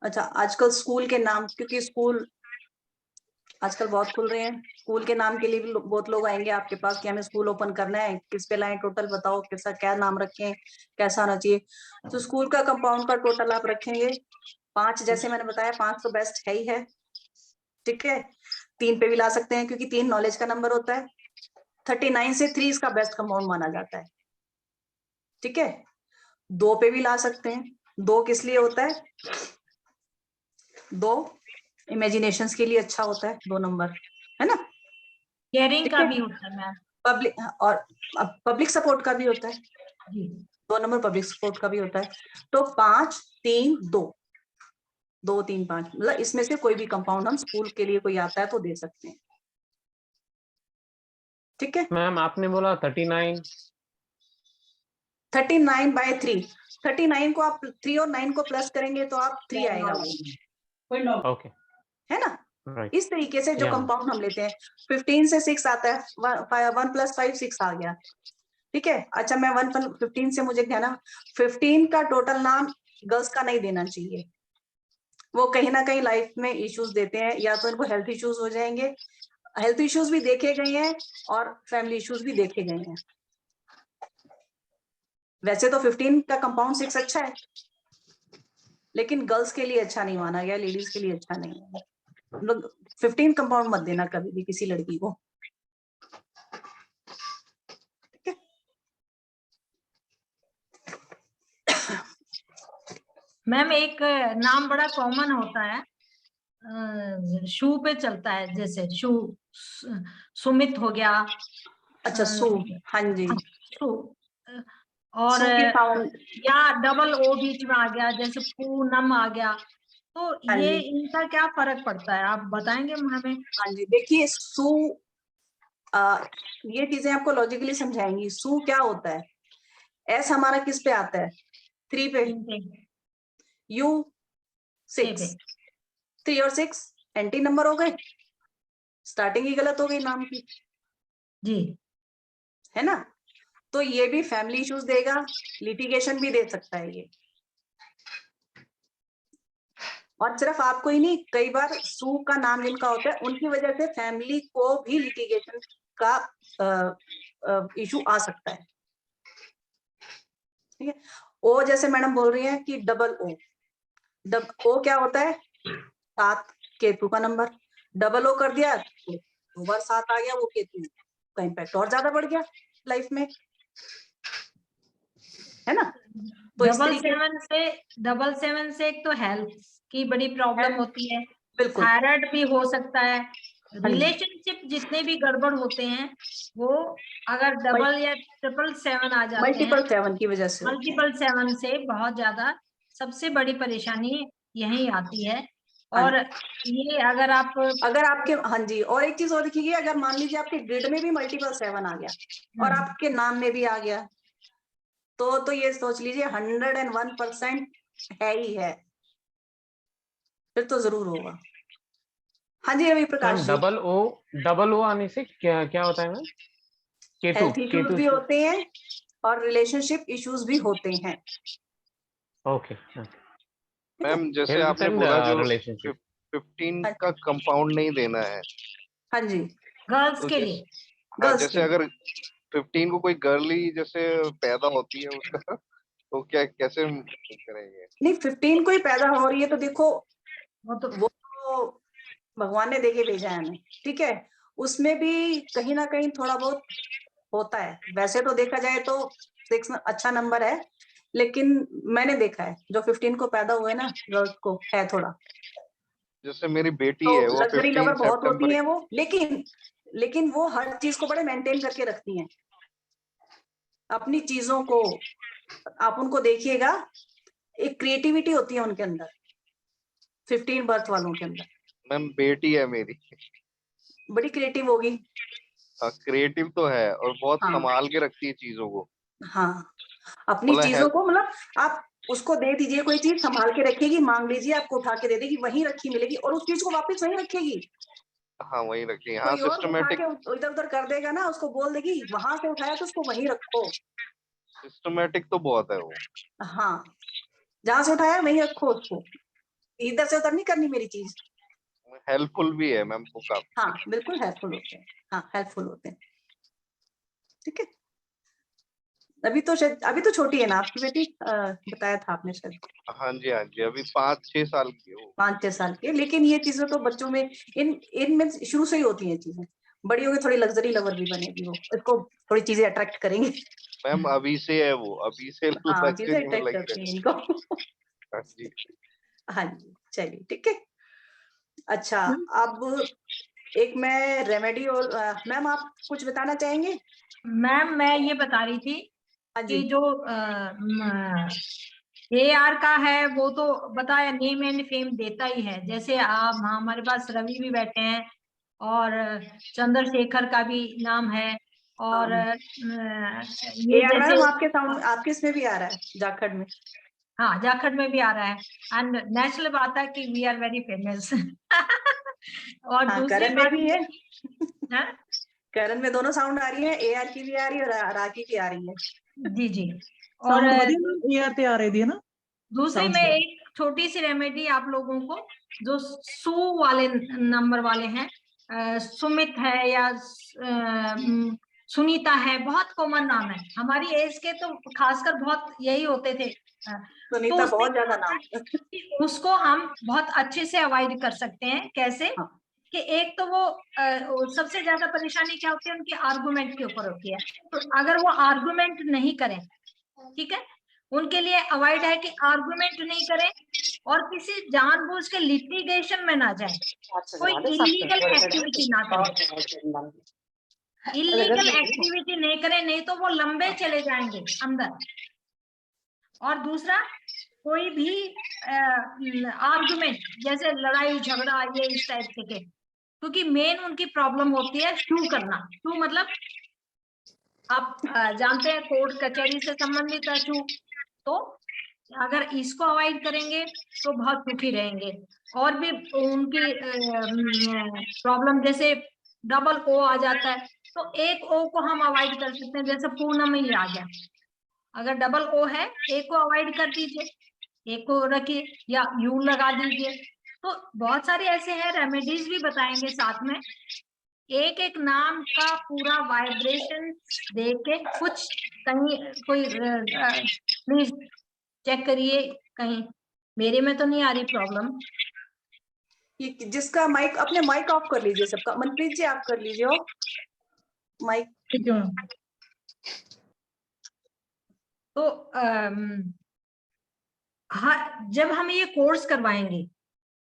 अच्छा, आजकल स्कूल के नाम, क्योंकि स्कूल आजकल बहुत खुल रहे हैं, स्कूल के नाम के लिए भी बहुत लोग आएंगे आपके पास कि हमें स्कूल ओपन करना है, किस पे लाएं, टोटल बताओ कैसा क्या नाम रखें, कैसा आना चाहिए। तो स्कूल का कंपाउंड का टोटल आप रखेंगे 5, जैसे मैंने बताया 5 तो बेस्ट है ही है, ठीक है, 3 पे भी ला सकते हैं क्योंकि 3 नॉलेज का नंबर होता है, 39 से 3 इसका बेस्ट कंपाउंड माना जाता है, ठीक है, 2 पे भी ला सकते हैं, 2 किस लिए होता है, 2 इमेजिनेशंस के लिए अच्छा होता है, 2 नंबर, है ना, केयरिंग ठीक का है, भी होता है मैम। पब्लिक और पब्लिक सपोर्ट का भी होता है, जी, 2 नंबर पब्लिक सपोर्ट का भी होता है, तो 5 3 2 2 3 5 मतलब इसमें से कोई भी कंपाउंड हम स्कूल के लिए कोई आता है तो दे सकते हैं। ठीक है। मैम आपने बोला 39। 39/3, 39 को आप 3 और 9 को प्लस करेंगे तो आप 3 आएगा वो, ओके है ना। राइट। इस तरीके से जो Yeah. कंपाउंड हम लेते हैं, 15 से 6 आता है, 1 + 5 6 आ गया, ठीक है। अच्छा मैं 15 से मुझे क्या ना, 15 का टोटल नाम गर्ल्स का नहीं देना चाहिए, वो कहीं ना कहीं लाइफ में इश्यूज देते हैं, या तो इनको हेल्थ इश्यूज हो जाएंगे, हेल्थ इश्यूज भी देखे गए हैं और फैमिली इश्यूज भी देखे गए हैं। वैसे तो 15 का कंपाउंड 6 अच्छा है, लेकिन गर्ल्स के लिए अच्छा नहीं माना गया, लेडीज के लिए अच्छा नहीं है। लोग 15 कंपाउंड मत देना कभी भी किसी लड़की को, ठीक है। मैम एक नाम बड़ा कॉमन होता है, शू पे चलता है, जैसे शू, सुमित हो गया। अच्छा सू, हाँ जी, शू, और सू की साउंड, या डबल ओ बीच में आ गया, जैसे पूनम आ गया, तो हाँ ये जी, इनका क्या फर्क पड़ता है, आप बताएंगे हमें? हाँ जी। देखिए सू, ये चीजें आपको लॉजिकली समझाएंगी। सू क्या होता है, एस हमारा किस पे आता है, 3 पे, यू 6, 3 और 6 एंटी नंबर हो गए, स्टार्टिंग ही गलत हो गई नाम की, जी, है ना। तो ये भी फैमिली इश्यूज देगा, लिटिगेशन भी दे सकता है ये। और सिर्फ आपको ही नहीं, कई बार सू का नाम जिनका होता है उनकी वजह से फैमिली को भी लिटिगेशन का इशू आ सकता है, ठीक है। ओ जैसे मैडम बोल रही हैं कि डबल ओ, ओ क्या होता है, 7, केतु का नंबर, डबल ओ कर दिया तो 2 बार 7 आ गया, वो केतु का इम्पैक्ट और ज्यादा बढ़ गया लाइफ में, है ना। तो इस तरीके 777 से एक तो हेल्थ की बड़ी प्रॉब्लम होती है, बिल्कुल, थायराइड भी हो सकता है, जी। रिलेशनशिप जितने भी गड़बड़ होते हैं वो अगर डबल या 777 आ जाते हैं, मल्टीपल 7 की वजह से होते हैं। मल्टीपल 7 से बहुत ज्यादा सबसे बड़ी परेशानी यही आती है। और ये अगर आपके, हाँ जी, और एक चीज और देखिए, अगर मान लीजिए आपके ग्रिड में भी मल्टीपल 7 आ गया और आपके नाम में भी आ गया, तो ये सोच लीजिए 101% है ही है, फिर तो जरूर होगा। हाँ जी रवि प्रकाश जी, डबल ओ आने से क्या क्या होता है मैम? हेल्थ इश्यूज भी होते हैं और रिलेशनशिप इश्यूज भी होते हैं। ओके मैम जैसे आपने बोला जो रिलेशनशिप 15 का कंपाउंड नहीं देना है, हाँ जी, गर्ल्स तो के लिए, हाँ गर्ल्स जैसे के, अगर 15 को कोई गर्ल ही जैसे पैदा होती है उसका तो क्या कैसे करेंगे? नहीं 15 को ही पैदा हो रही है तो देखो, वो तो वो तो भगवान ने देके भेजा है हमें, ठीक है। उसमें भी कहीं ना कहीं थोड़ा बहुत होता है, वैसे तो देखा जाए तो 6 अच्छा नंबर है, लेकिन मैंने देखा है जो 15 को पैदा हुए ना गर्ल्स को है थोड़ा, जैसे मेरी बेटी तो है वो लग्जरी 15 लवर बहुत होती सितंबर हैं वो, लेकिन वो हर चीज को बड़े मेंटेन करके रखती हैं, अपनी चीजों को, आप उनको देखिएगा, एक क्रिएटिविटी होती है उनके अंदर, 15 बर्थ वालों के अंदर मैम बेटी है मेरी, बड़ी क्रिएटिव होगी। क्रिएटिव तो है और बहुत हाँ, संभाल के रखती है चीजों को, हाँ, अपनी मतलब चीजों को, मतलब आप उसको दे दीजिए, कोई चीज संभाल के रखेगी, मांग लीजिए आपको उठा के दे देगी, वहीं रखी मिलेगी और उस चीज को वापस वहीं रखेगी। हाँ वही रखी है, हाँ कोई और उठा सिस्टमेटिक, के इधर उधर कर देगा ना, उसको बोल देगी वहां से उठाया तो उसको वहीं रखो। सिस्टमेटिक तो बहुत है वो। हाँ, जहां से उठाया वहीं रखो उसको, इधर से उधर नहीं करनी मेरी चीज। हेल्पफुल भी है मैम वो काफी। हाँ बिल्कुल हेल्पफुल होते हैं, हाँ हेल्पफुल होते हैं, ठीक है। अभी तो छोटी है ना आपकी बेटी, बताया था आपने शायद, हाँ जी अभी 5-6 साल की हो। 5-6 साल की है, लेकिन ये चीजें तो बच्चों में इनमें शुरू से ही होती हैं चीजें, बड़ी होगी थोड़ी लग्जरी लवर भी बनेगी, वो इसको थोड़ी चीजें अट्रैक्ट करेंगे। मैम अभी से है वो, अभी से हाँ चीजें लग्जरी में अट्रैक्ट लग करती गए। हैं इनको। हाँ जी हाँ जी चलिए ठीक है। अच्छा अब एक मैं रेमेडी, और मैम आप कुछ बताना चाहेंगे? मैम मैं ये बता रही थी हाँ कि जी, जो AR का है वो तो बताया, नेम एंड फेम देता ही है, जैसे हमारे पास रवि भी बैठे हैं और चंद्रशेखर का भी नाम है, और हाँ। ये मैडम जैसे आपके साउंड आपके इसमें भी आ रहा है, जाखड़ में। हाँ, जाखड़ में भी आ रहा है। एंड नेचुरल बात है कि वी आर वेरी फेमस। और हाँ, दूसरी करण में बात भी है। हाँ, करण में दोनों साउंड आ रही है, AR की भी आ रही है और राखी की आ रही है। जी जी। और साउंड ਵਧੀਆ ਮੈਮ AR ਤੇ ਆ ਰਹੀ ਦੀ ਹੈ ਨਾ दूसरी sounds में good. एक छोटी सी रेमेडी आप लोगों को, जो सू वाले नंबर वाले हैं, सुमित है या सुनीता है, बहुत कॉमन नाम है हमारी एज के, तो खासकर बहुत यही होते थे। तो सुनीता उसमें बहुत क्या ज्यादा होता नाम। है कि उसको हम बहुत अच्छे से अवॉइड कर सकते हैं। कैसे? हाँ। कि एक तो वो सबसे ज्यादा परेशानी क्या होती है, उनकी आर्गुमेंट के ऊपर होती है। तो अगर वो आर्गुमेंट नहीं करें, ठीक है, उनके लिए अवॉइड है कि आर्गुमेंट नहीं करें और किसी जानबूझ के लिटिगेशन में ना जाए, कोई इलीगल एक्टिविटी ना करें, इलीगल एक्टिविटी नहीं करें, नहीं तो वो लंबे चले जाएंगे अंदर। और दूसरा, कोई भी आर्गुमेंट जैसे लड़ाई झगड़ा ये इस टाइप के, क्योंकि मेन उनकी प्रॉब्लम होती है शू करना। शू मतलब आप जानते हैं कोर्ट कचहरी से संबंधित है शू। तो अगर इसको अवॉइड करेंगे तो बहुत सुखी रहेंगे। और भी उनकी प्रॉब्लम जैसे डबल ओ आ जाता है, तो एक ओ को हम अवॉइड कर सकते हैं, जैसे पूनम ही आ गया। अगर डबल ओ है, एक को अवॉइड कर दीजिए, एक को रखिए या यू लगा दीजिए। तो बहुत सारे ऐसे हैं, रेमेडीज भी बताएंगे साथ में। एक एक नाम का पूरा वाइब्रेशन देख के, कुछ कहीं कोई प्लीज चेक करिए, कहीं मेरे में तो नहीं आ रही प्रॉब्लम। जिसका माइक, अपने माइक ऑफ कर लीजिए सबका। मनप्रीत जी आप कर लीजिए माइक। ठीक है मैम। तो हाँ, जब हम ये कोर्स करवाएंगे,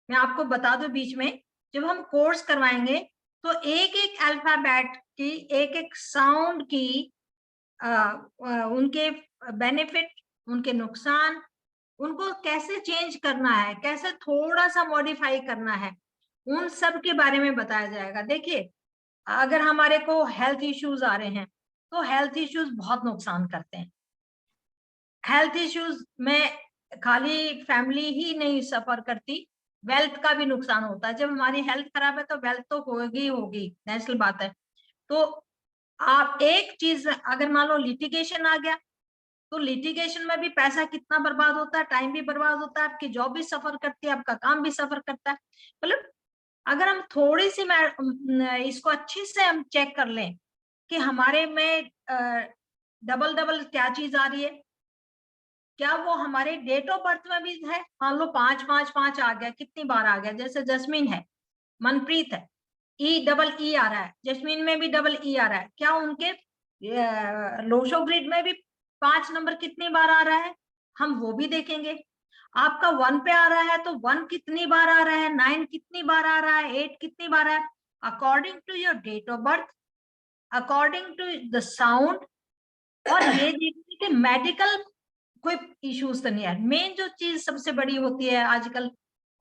मैं आपको बता दूं बीच में, जब हम कोर्स करवाएंगे तो एक एक अल्फाबेट की, एक एक साउंड की उनके बेनिफिट, उनके नुकसान, उनको कैसे चेंज करना है, कैसे थोड़ा सा मॉडिफाई करना है, उन सब के बारे में बताया जाएगा। देखिए, अगर हमारे को हेल्थ इश्यूज आ रहे हैं, तो हेल्थ इश्यूज बहुत नुकसान करते हैं। हेल्थ इश्यूज में खाली फैमिली ही नहीं सफर करती, वेल्थ का भी नुकसान होता है। जब हमारी हेल्थ खराब है तो वेल्थ तो होगी होगी, नेचुरल बात है। तो आप एक चीज, अगर मान लो लिटिगेशन आ गया, तो लिटिगेशन में भी पैसा कितना बर्बाद होता है, टाइम भी बर्बाद होता है, आपकी जॉब भी सफर करती है, आपका काम भी सफर करता है। मतलब अगर हम थोड़ी सी इसको अच्छे से हम चेक कर लें कि हमारे में डबल डबल क्या चीज आ रही है, क्या वो हमारे डेट ऑफ बर्थ में भी है। मान लो 555 आ गया, कितनी बार आ गया, जैसे जस्मीन है, मनप्रीत है, डबल ई आ रहा है, जस्मीन में भी डबल ई आ रहा है, क्या उनके लोशो ग्रिड में भी 5 नंबर कितनी बार आ रहा है, हम वो भी देखेंगे। आपका 1 पे आ रहा है तो 1 कितनी बार आ रहा है, 9 कितनी बार आ रहा है, 8 कितनी बार है, according to your date of birth, according to the sound. और ये देखिए कि मेडिकल कोई इश्यूज तो नहीं है। मेन जो चीज सबसे बड़ी होती है आजकल,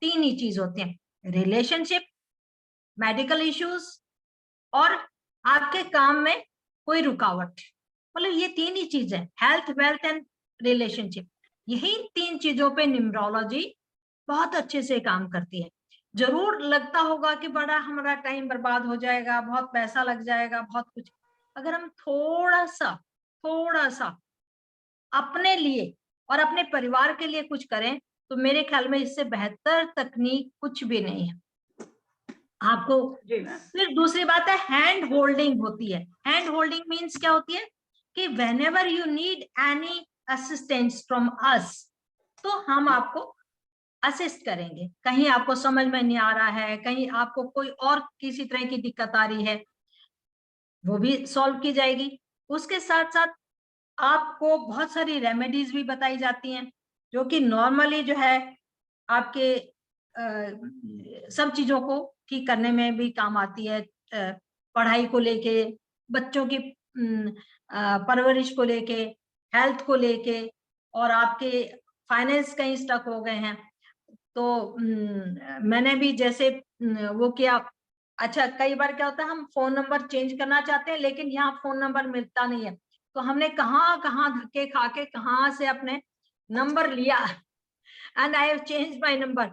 3 ही चीज होती हैं, रिलेशनशिप, मेडिकल इश्यूज और आपके काम में कोई रुकावट। मतलब ये 3 ही चीज है, हेल्थ, वेल्थ एंड रिलेशनशिप। यही 3 चीजों पे न्यूमरोलॉजी बहुत अच्छे से काम करती है। जरूर लगता होगा कि बड़ा हमारा टाइम बर्बाद हो जाएगा, बहुत पैसा लग जाएगा, बहुत कुछ। अगर हम थोड़ा सा अपने लिए और अपने परिवार के लिए कुछ करें, तो मेरे ख्याल में इससे बेहतर तकनीक कुछ भी नहीं है आपको। फिर दूसरी बात है, हैंड होल्डिंग होती है। हैंड होल्डिंग मीन्स क्या होती है कि whenever you need any assistance from us, तो हम आपको असिस्ट करेंगे। कहीं आपको समझ में नहीं आ रहा है, कहीं आपको कोई और किसी तरह की दिक्कत आ रही है, वो भी सॉल्व की जाएगी। उसके साथ साथ आपको बहुत सारी रेमेडीज भी बताई जाती हैं, जो कि नॉर्मली जो है आपके सब चीजों को ठीक करने में भी काम आती है। पढ़ाई को लेके, बच्चों की परवरिश को लेके, हेल्थ को लेके, और आपके फाइनेंस कहीं स्टक हो गए हैं, तो मैंने भी जैसे वो किया, अच्छा, कई बार क्या होता है हम फोन नंबर चेंज करना चाहते हैं लेकिन यहाँ फोन नंबर मिलता नहीं है, तो हमने कहाँ कहाँ धक्के खा के कहाँ से अपने नंबर लिया and I have change my number.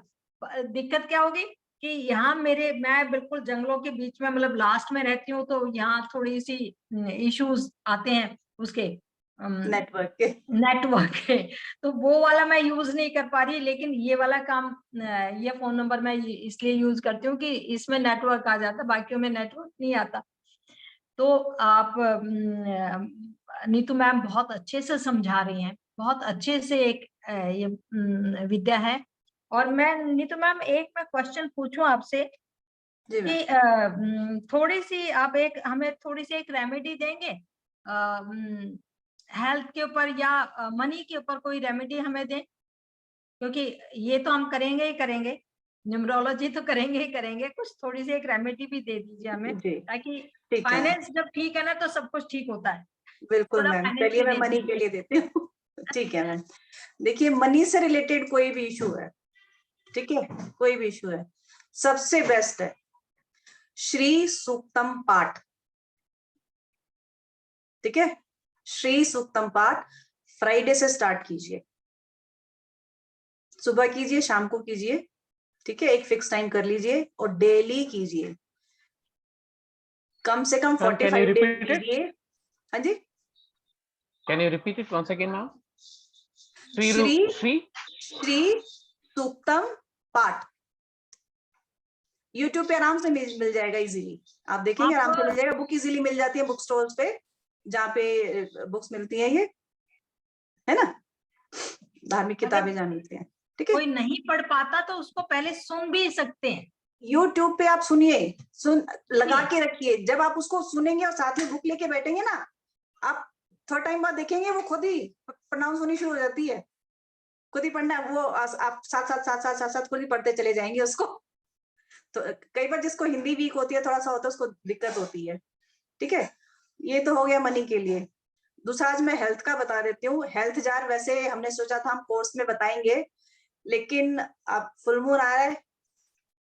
दिक्कत क्या होगी कि यहाँ मैं बिल्कुल जंगलों के बीच में, मतलब लास्ट में रहती हूँ, तो यहाँ थोड़ी सी इश्यूज आते हैं उसके नेटवर्क के। के, तो वो वाला मैं यूज नहीं कर पा रही, लेकिन ये वाला काम, ये फोन नंबर मैं इसलिए यूज करती हूँ कि इसमें नेटवर्क आ जाता है, बाकियों में नेटवर्क नहीं आता। तो आप नीतू मैम बहुत अच्छे से समझा रही हैं, बहुत अच्छे से एक ये विद्या है। और मैं नीतू मैम एक मैं क्वेश्चन पूछूं आपसे कि थोड़ी सी आप हमें थोड़ी सी एक रेमेडी देंगे हेल्थ के ऊपर या मनी के ऊपर, कोई रेमेडी हमें दें, क्योंकि ये तो हम करेंगे ही करेंगे, न्यूमरोलॉजी तो करेंगे ही करेंगे, कुछ थोड़ी सी एक रेमेडी भी दे दीजिए हमें, ताकि फाइनेंस जब ठीक है ना तो सब कुछ ठीक होता है। बिल्कुल मैम, चलिए मैं मनी के लिए देती हूँ। ठीक है मैम, देखिए मनी से रिलेटेड कोई भी इशू है, ठीक है, कोई भी इशू है, सबसे बेस्ट है श्री सूक्तम पाठ। ठीक है, श्री सूक्तम पाठ फ्राइडे से स्टार्ट कीजिए, सुबह कीजिए, शाम को कीजिए, ठीक है, एक फिक्स टाइम कर लीजिए और डेली कीजिए, कम से कम 45 डेज कीजिए। हाँ जी, can you repeat it once again ma'am? Shri Suktam पाठ यूट्यूब पे आराम से मिल जाएगा इजीली, आप देखेंगे आराम से मिल जाएगा, बुक इजीली मिल जाती है बुक स्टोर्स पे, जहाँ पे बुक्स मिलती हैं, ये है ना, धार्मिक किताबें जहाँ मिलती हैं। ठीक है, कोई नहीं पढ़ पाता तो उसको पहले सुन भी सकते हैं, यूट्यूब पे आप सुनिए, लगा के रखिए, जब आप उसको सुनेंगे और साथ में बुक लेके बैठेंगे ना, आप थोड़ा टाइम बाद देखेंगे वो खुद ही प्रोनाउंस होनी शुरू हो जाती है, खुद ही पढ़ना, वो आप साथ खुद ही पढ़ते चले जाएंगे उसको। तो कई बार जिसको हिंदी वीक होती है, थोड़ा सा होता है, उसको दिक्कत होती है। ठीक है, ये तो हो गया मनी के लिए। दूसरा आज मैं हेल्थ का बता देती हूँ। हेल्थ जार वैसे हमने सोचा था हम कोर्स में बताएंगे, लेकिन अब फुल मून आ रहा है,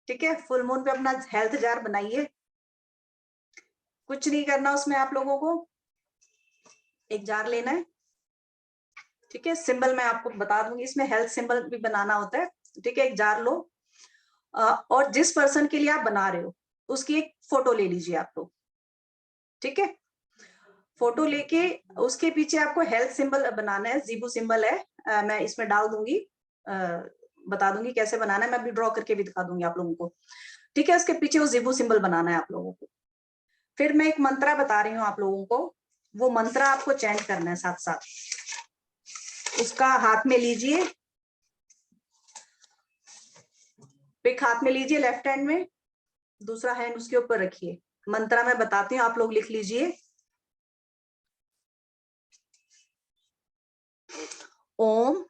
ठीक है, फुल मून पे अपना हेल्थ जार बनाइए, कुछ नहीं करना उसमें आप लोगों को, एक जार लेना है, ठीक है, सिंबल मैं आपको बता दूंगी, इसमें हेल्थ सिंबल भी बनाना होता है, ठीक है, एक जार लो और जिस पर्सन के लिए आप बना रहे हो उसकी एक फोटो ले लीजिए आप लोग, ठीक है, फोटो लेके उसके पीछे आपको हेल्थ सिंबल बनाना है, जीबू सिंबल है, मैं इसमें डाल दूंगी, बता दूंगी कैसे बनाना है, मैं अभी ड्रॉ करके भी दिखा दूंगी आप लोगों को, ठीक है, उसके पीछे वो जीबू सिंबल बनाना है आप लोगों को। फिर मैं एक मंत्रा बता रही हूँ आप लोगों को, वो मंत्रा आपको चैंट करना है साथ साथ। उसका हाथ में लीजिए, पिक हाथ में लीजिए लेफ्ट हैंड में, दूसरा हैंड उसके ऊपर रखिए, मंत्रा मैं बताती हूँ, आप लोग लिख लीजिए। ओम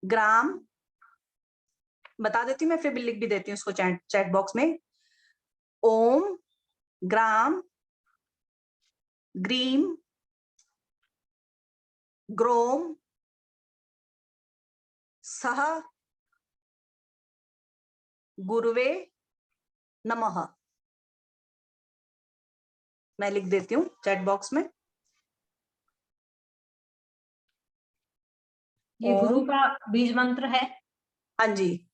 ग्राम, बता देती हूँ मैं, फिर भी लिख भी देती हूँ उसको चैट बॉक्स में। ओम ग्राम ग्रीम ग्रोम सह गुरुवे नमः, मैं लिख देती हूँ चैट बॉक्स में। ये गुरु का बीज मंत्र है। हाँ जी,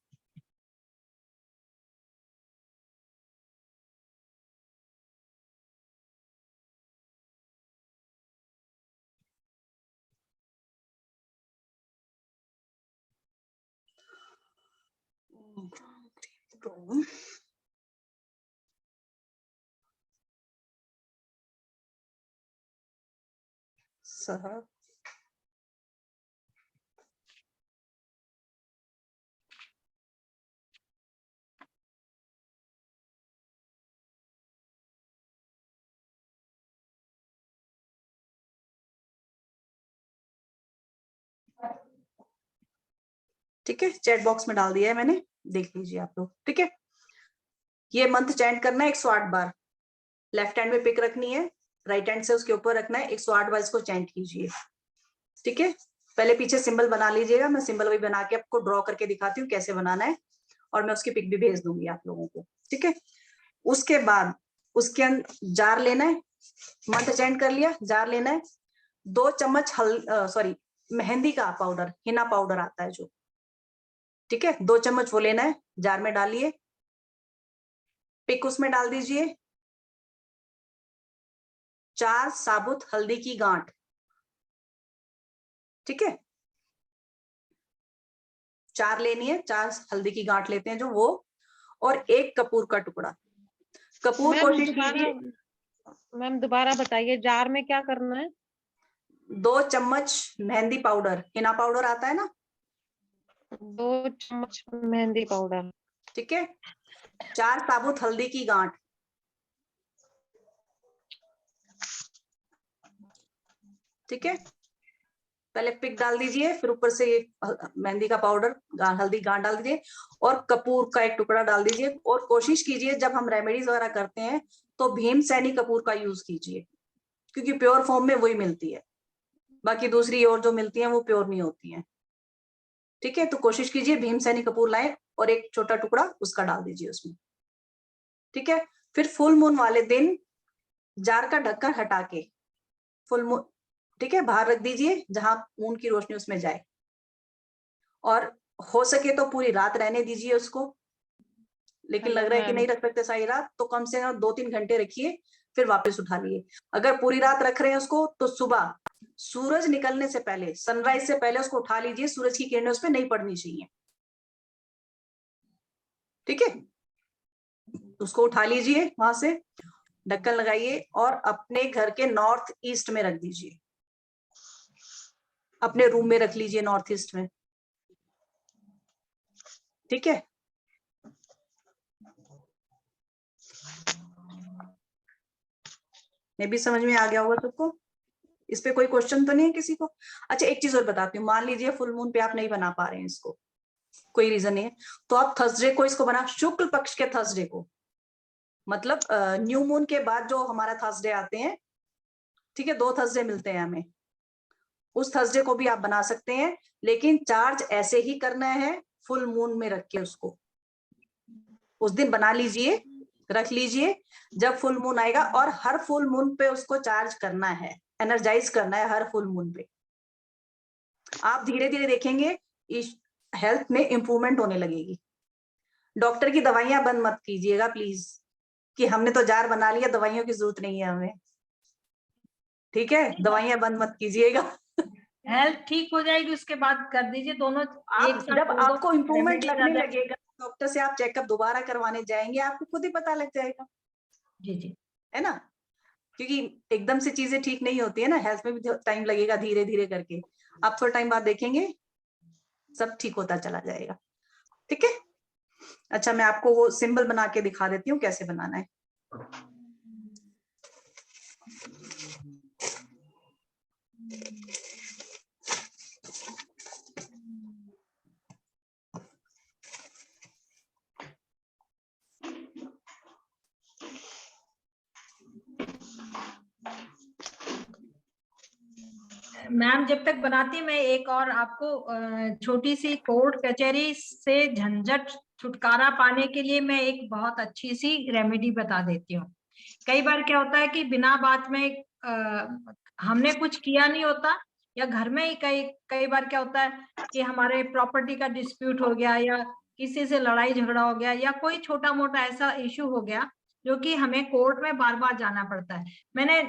सह ठीक है, चैट बॉक्स में डाल दिया है मैंने, देख लीजिए आप लोग, ठीक है। ये मंत्र चैंट करना है 108 बार, लेफ्ट हैंड में पिक रखनी है, राइट हैंड से उसके ऊपर रखना है, 108 बार इसको चैंट कीजिए, ठीक है। पहले पीछे सिंबल बना लीजिएगा, मैं सिंबल भी बना के आपको ड्रॉ करके दिखाती हूँ कैसे बनाना है, और मैं उसकी पिक भी भेज दूंगी आप लोगों को, ठीक है। उसके बाद उसके अंदर जार लेना है, मंथ चेंज कर लिया, जार लेना है, 2 चम्मच मेहंदी का पाउडर, हिना पाउडर आता है जो, ठीक है, 2 चम्मच वो लेना है, जार में डालिए, पिक उसमें डाल दीजिए, 4 साबुत हल्दी की गांठ, ठीक है, 4 लेनी है, 4 हल्दी की गांठ लेते हैं जो वो, और 1 कपूर का टुकड़ा। कपूर कोशिश कीजिए। मैम दोबारा बताइए, जार में क्या करना है? 2 चम्मच मेहंदी पाउडर, हिना पाउडर आता है ना, 2 चम्मच मेहंदी पाउडर, ठीक है, 4 साबुत हल्दी की गांठ, ठीक है, पहले पिक डाल दीजिए, फिर ऊपर से मेहंदी का पाउडर, हल्दी गांठ डाल दीजिए, और कपूर का 1 टुकड़ा डाल दीजिए। और कोशिश कीजिए जब हम रेमेडीज वगैरह करते हैं तो भीमसेनी कपूर का यूज कीजिए, क्योंकि प्योर फॉर्म में वही मिलती है, बाकी दूसरी और जो मिलती है वो प्योर नहीं होती है, ठीक है। तो कोशिश कीजिए भीमसेनी कपूर लाएं और 1 छोटा टुकड़ा उसका डाल दीजिए उसमें, ठीक है। फिर फुल मून वाले दिन जार का ढक्कन हटा के, फुल मून, ठीक है, बाहर रख दीजिए जहां मून की रोशनी उसमें जाए, और हो सके तो पूरी रात रहने दीजिए उसको, लेकिन लग रहा है कि नहीं रख सकते सारी रात, तो कम से कम 2-3 घंटे रखिए, फिर वापस उठा लिए। अगर पूरी रात रख रहे हैं उसको तो सुबह सूरज निकलने से पहले, सनराइज से पहले उसको उठा लीजिए, सूरज की किरणें उस पर नहीं पड़नी चाहिए, ठीक है। उसको उठा लीजिए वहां से, ढक्कन लगाइए और अपने घर के नॉर्थ ईस्ट में रख दीजिए, अपने रूम में रख लीजिए नॉर्थ ईस्ट में, ठीक है। मे भी समझ में आ गया होगा सबको, इस पे कोई क्वेश्चन तो नहीं है किसी को? अच्छा एक चीज और बताती हूँ, मान लीजिए फुल मून पे आप नहीं बना पा रहे हैं इसको, कोई रीजन नहीं है, तो आप थर्सडे को इसको बना, शुक्ल पक्ष के थर्सडे को, मतलब न्यू मून के बाद जो हमारा थर्सडे आते हैं, ठीक है, 2 थर्सडे मिलते हैं हमें, उस थर्सडे को भी आप बना सकते हैं, लेकिन चार्ज ऐसे ही करना है फुल मून में रख के उसको, उस दिन बना लीजिए, रख लीजिए, जब फुल मून आएगा, और हर फुल मून पे उसको चार्ज करना है, एनर्जाइज करना है हर फुल मून पे। आप धीरे धीरे देखेंगे हेल्थ में इंप्रूवमेंट होने लगेगी। डॉक्टर की दवाइयां बंद मत कीजिएगा प्लीज, कि हमने तो जार बना लिया, दवाइयों की जरूरत नहीं है हमें, ठीक है, दवाइयां बंद मत कीजिएगा। हेल्थ ठीक हो जाएगी उसके बाद कर दीजिए, दोनों एक साथ जब दो आपको इम्प्रूवमेंट remedies लगने आ जाए। लगेगा, डॉक्टर से आप चेकअप दोबारा करवाने जाएंगे, आपको खुद ही पता लग जाएगा, जी जी, है ना, क्योंकि एकदम से चीजें ठीक नहीं होती है ना, हेल्थ में भी टाइम लगेगा, धीरे धीरे करके आप थोड़ा टाइम बाद देखेंगे सब ठीक होता चला जाएगा, ठीक है। अच्छा मैं आपको वो सिंबल बना के दिखा देती हूँ कैसे बनाना है। मैम जब तक बनाती है, मैं एक और आपको छोटी सी कोर्ट कचहरी से झंझट छुटकारा पाने के लिए मैं एक बहुत अच्छी सी रेमेडी बता देती हूँ। कई बार क्या होता है कि बिना बात में हमने कुछ किया नहीं होता, या घर में ही कई कई बार क्या होता है कि हमारे प्रॉपर्टी का डिस्प्यूट हो गया, या किसी से लड़ाई झगड़ा हो गया, या कोई छोटा मोटा ऐसा इश्यू हो गया जो कि हमें कोर्ट में बार बार जाना पड़ता है। मैंने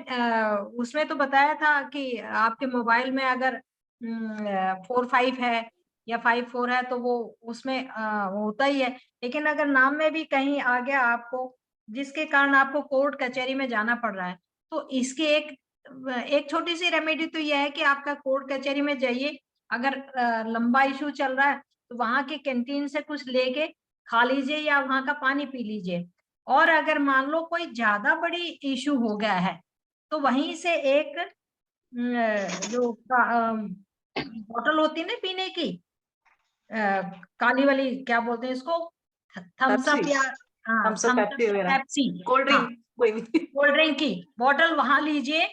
उसमें तो बताया था कि आपके मोबाइल में अगर 4-5 है या 5-4 है तो वो उसमें होता ही है, लेकिन अगर नाम में भी कहीं आ गया आपको जिसके कारण आपको कोर्ट कचहरी में जाना पड़ रहा है, तो इसकी एक छोटी सी रेमेडी तो यह है कि आपका कोर्ट कचहरी में जाइए, अगर लंबा इशू चल रहा है तो वहां के कैंटीन से कुछ लेके खा लीजिए या वहां का पानी पी लीजिए, और अगर मान लो कोई ज्यादा बड़ी इशू हो गया है तो वहीं से एक जो बॉटल होती है ना पीने की, काली वाली क्या बोलते हैं इसको, थम्स अप या थम्स अप, पेप्सी वगैरह, पेप्सी, कोल्ड ड्रिंक, कोई भी कोल्ड ड्रिंक की बॉटल वहां लीजिए,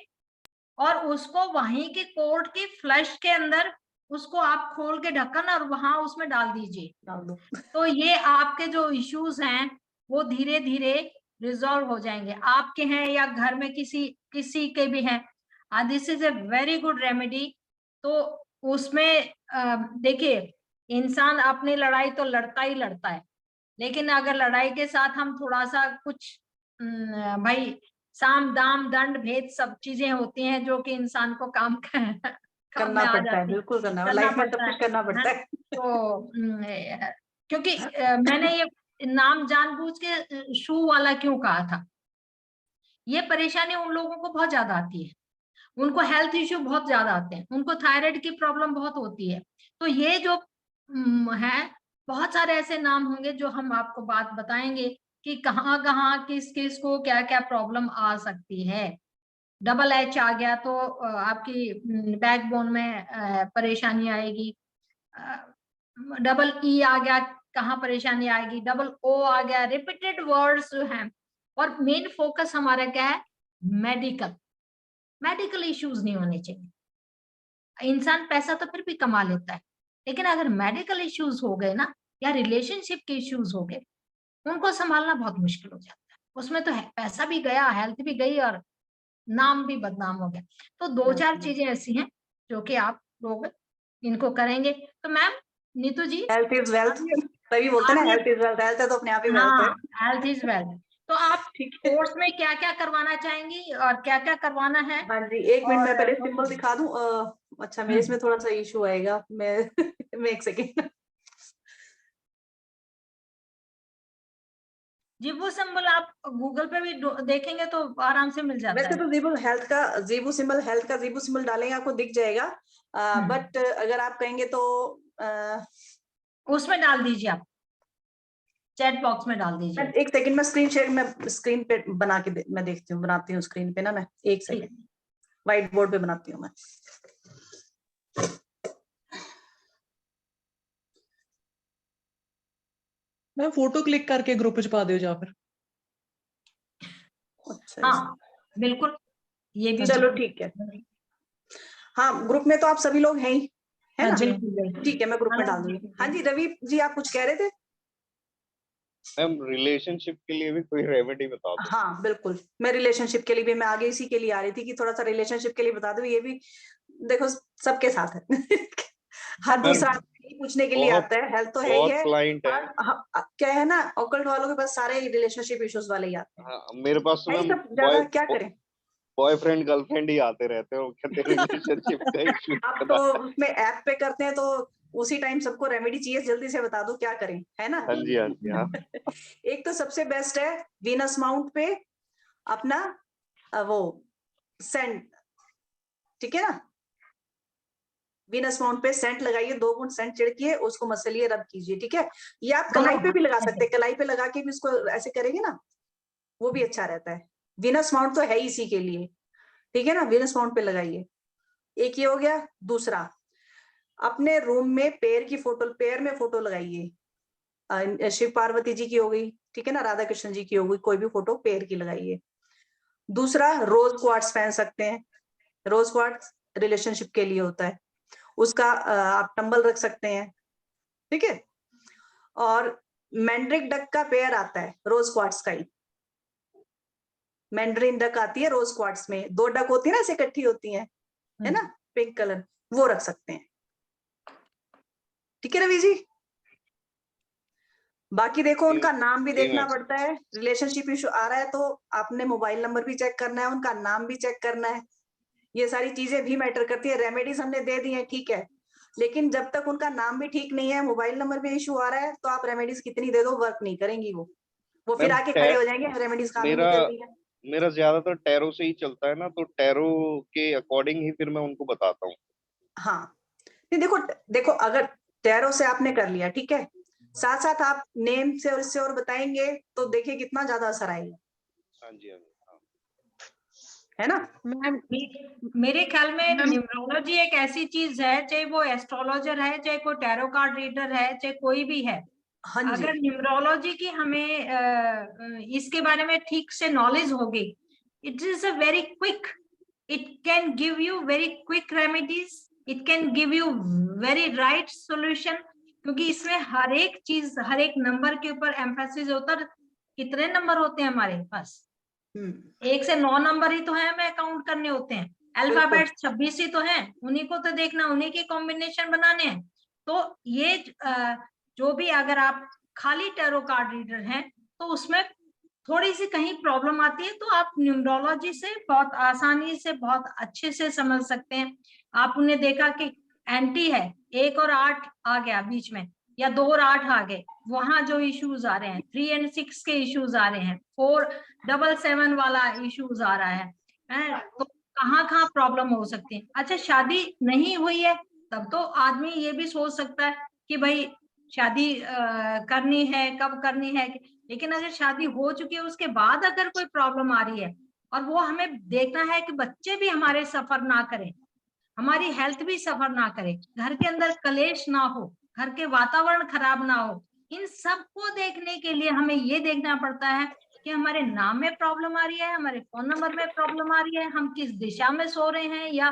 और उसको वहीं की कोर्ट की फ्लश के अंदर उसको आप खोल के ढक्कन और वहां उसमें डाल दीजिए। डाल दो। तो ये आपके जो इश्यूज हैं वो धीरे धीरे रिजॉल्व हो जाएंगे, आपके हैं या घर में किसी के भी हैं। This is a very good remedy. तो उसमें देखिए, इंसान अपनी लड़ाई तो लड़ता ही लड़ता है, लेकिन अगर लड़ाई के साथ हम थोड़ा सा कुछ भाई साम दाम दंड भेद सब चीजें होती हैं जो कि इंसान को काम करना में आ पड़ता है, जाती बिल्कुल करना करना लाइफ में सब पड़ता कुछ करना पड़ता है। तो क्योंकि मैंने ये नाम जानबूझ के शू वाला क्यों कहा था, ये परेशानी उन लोगों को बहुत ज्यादा आती है, उनको हेल्थ इश्यू बहुत ज्यादा आते हैं, उनको थायराइड की प्रॉब्लम बहुत होती है। तो ये जो है, बहुत सारे ऐसे नाम होंगे जो हम आपको बात बताएंगे कि कहाँ कहाँ किस किस को क्या क्या प्रॉब्लम आ सकती है। डबल एच आ गया तो आपकी बैकबोन में परेशानी आएगी। डबल ई आ गया, कहाँ परेशानी आएगी। डबल ओ आ गया, रिपीटेड वर्ड्स जो हैं। और मेन फोकस हमारा क्या है, मेडिकल इश्यूज नहीं होने चाहिए। इंसान पैसा तो फिर भी कमा लेता है, लेकिन अगर मेडिकल इश्यूज हो गए ना, या रिलेशनशिप के इश्यूज हो गए, उनको संभालना बहुत मुश्किल हो जाता है। उसमें तो पैसा भी गया, हेल्थ भी गई, और नाम भी बदनाम हो गया। तो 2-4 चीजें ऐसी हैं जो कि आप लोग इनको करेंगे। तो ma'am Neetu ji, health is wealth, तभी बोलते हैं ना, हेल्थ इज वेल्थ। हेल्थ है तो अपने आप ही वेल्थ है। हाँ, हेल्थ इज वेल्थ। तो आप कोर्स में क्या क्या करवाना चाहेंगी और क्या क्या करवाना है? हाँ जी, एक मिनट, मैं पहले सिंबल दिखा दूं। अच्छा, मेरे इसमें थोड़ा सा इशू आएगा, मैं एक सेकेंड। जीवो सिंबल आप गूगल पे भी देखेंगे तो आराम से मिल जाता वैसे है। तो जीवो हेल्थ का जीवो सिंबल, हेल्थ का जीवो सिंबल डालेंगे आपको दिख जाएगा। बट अगर आप कहेंगे तो उसमें डाल दीजिए, आप चैट बॉक्स में डाल दीजिए। एक सेकंड, मैं स्क्रीन शेयर, मैं स्क्रीन पे बना के मैं देखती हूँ, बनाती हूँ स्क्रीन पे ना। मैं एक सेकंड व्हाइट बोर्ड पे बनाती हूँ मैं। मैं फोटो क्लिक करके ग्रुप च पा दियो जा फिर। अच्छा, हाँ बिल्कुल, ये भी चलो ठीक है। हाँ, ग्रुप में तो आप सभी लोग हैं ही, है ना? ठीक है, मैं ग्रुप में डाल दूंगी। हाँ जी, रवि जी आप कुछ कह रहे थे? मैम रिलेशनशिप के लिए भी कोई रेमेडी बता दो। हाँ बिल्कुल, मैं रिलेशनशिप के लिए भी, मैं आगे इसी के लिए आ रही थी कि थोड़ा सा रिलेशनशिप के लिए बता दूं। ये भी देखो सबके साथ है हर दूसरा पूछने के लिए आता है। हेल्थ तो है ही है, क्लाइंट है। क्या है ना, ऑकल्ट वालों के पास सारे रिलेशनशिप इश्यूज वाले ही आते हैं। हाँ, मेरे पास तो मैम ज्यादा क्या करें, बॉयफ्रेंड गर्लफ्रेंड ही आते रहते हैं, वो कहते हैं रिलेशनशिप का इशू। आप तो उसमें ऐप पे करते हैं तो उसी टाइम सबको रेमेडी चाहिए, जल्दी से बता दो क्या करें, है ना? हाँ जी, हाँ जी, हाँ। एक तो सबसे बेस्ट है वीनस माउंट पे अपना वो सेंट, ठीक है ना? वीनस माउंट पे सेंट लगाइए, 2 बूंद सेंट छिड़किए, उसको मसलिए, रब कीजिए, ठीक है? ये आप कलाई पे भी लगा सकते हैं, कलाई पे लगा के भी उसको ऐसे करेंगे ना, वो भी अच्छा रहता है। वीनस माउंट तो है ही इसी के लिए, ठीक है ना? वीनस माउंट पे लगाइए। एक ये हो गया। दूसरा, अपने रूम में पैर में फोटो लगाइए। शिव पार्वती जी की हो गई, ठीक है ना, राधा कृष्ण जी की हो गई, कोई भी फोटो पैर की लगाइए। दूसरा, रोज क्वार्ट्स पहन सकते हैं। रोज क्वार्ट्स रिलेशनशिप के लिए होता है, उसका आप टंबल रख सकते हैं, ठीक है? और मैंड्रिक डक का पेयर आता है रोज क्वार्ट्स का ही, मैंड्रिन डक आती है रोज क्वार्ट्स में, 2 डक होती है ना, ऐसे इकट्ठी होती हैं, है ना, पिंक कलर, वो रख सकते हैं, ठीक है रवि जी? बाकी देखो, उनका नाम भी देखना पड़ता है। रिलेशनशिप इशू आ रहा है तो आपने मोबाइल नंबर भी चेक करना है, उनका नाम भी चेक करना है, ये सारी चीजें भी मैटर करती है। रेमेडीज हमने दे दी है, ठीक है, लेकिन जब तक उनका नाम भी ठीक नहीं है, मोबाइल नंबर भी इशू आ रहा है, तो आप रेमेडीज कितनी दे दो, वर्क नहीं करेंगी। वो फिर आके खड़े हो जाएंगे, रेमेडीज काम नहीं करती है। मेरा ज्यादातर टैरो से ही चलता है ना, तो टैरो के अकॉर्डिंग ही फिर मैं उनको बताता हूँ। हाँ, नहीं देखो अगर टैरो से आपने कर लिया, ठीक है, साथ साथ आप नेम से और इससे और बताएंगे तो देखिए कितना ज्यादा असर आएगा। हाँ जी, हाँ जी, है ना? मेरे ख्याल में न्यूमरोलॉजी एक ऐसी चीज है, चाहे वो एस्ट्रोलॉजर है, चाहे कोई टैरो कार्ड रीडर है, चाहे कोई भी है, अगर न्यूमरोलॉजी की हमें इसके बारे में ठीक से नॉलेज होगी, it is a very quick, it can give you very quick remedies, it can give you very right solution, क्योंकि इसमें हर एक चीज, हर एक नंबर के ऊपर एम्फेसिस होता है कितने नंबर होते हैं हमारे पास? 1 से 9 नंबर ही तो है, हमें काउंट करने होते हैं। अल्फाबेट 26 ही तो है, उन्हीं को तो देखना, उन्हीं के कॉम्बिनेशन बनाने हैं। तो ये जो भी, अगर आप खाली टैरो कार्ड रीडर हैं तो उसमें थोड़ी सी कहीं प्रॉब्लम आती है, तो आप न्यूमरोलॉजी से बहुत आसानी से, बहुत अच्छे से समझ सकते हैं। आपने देखा कि एंटी है, 1 और 8 आ गया बीच में, या 2 और 8 आ गए, वहां जो इश्यूज आ रहे हैं, 3 और 6 के इश्यूज आ रहे हैं, 4 7 7 वाला इश्यूज आ रहा है, तो कहाँ प्रॉब्लम हो सकती है। अच्छा, शादी नहीं हुई है तब तो आदमी ये भी सोच सकता है कि भाई शादी करनी है, कब करनी है। लेकिन अगर शादी हो चुकी है, उसके बाद अगर कोई प्रॉब्लम आ रही है, और वो हमें देखना है कि बच्चे भी हमारे सफर ना करें, हमारी हेल्थ भी सफर ना करे, घर के अंदर कलेश ना हो, घर के वातावरण खराब ना हो, इन सब को देखने के लिए हमें ये देखना पड़ता है कि हमारे नाम में प्रॉब्लम आ रही है, हमारे फोन नंबर में प्रॉब्लम आ रही है, हम किस दिशा में सो रहे हैं, या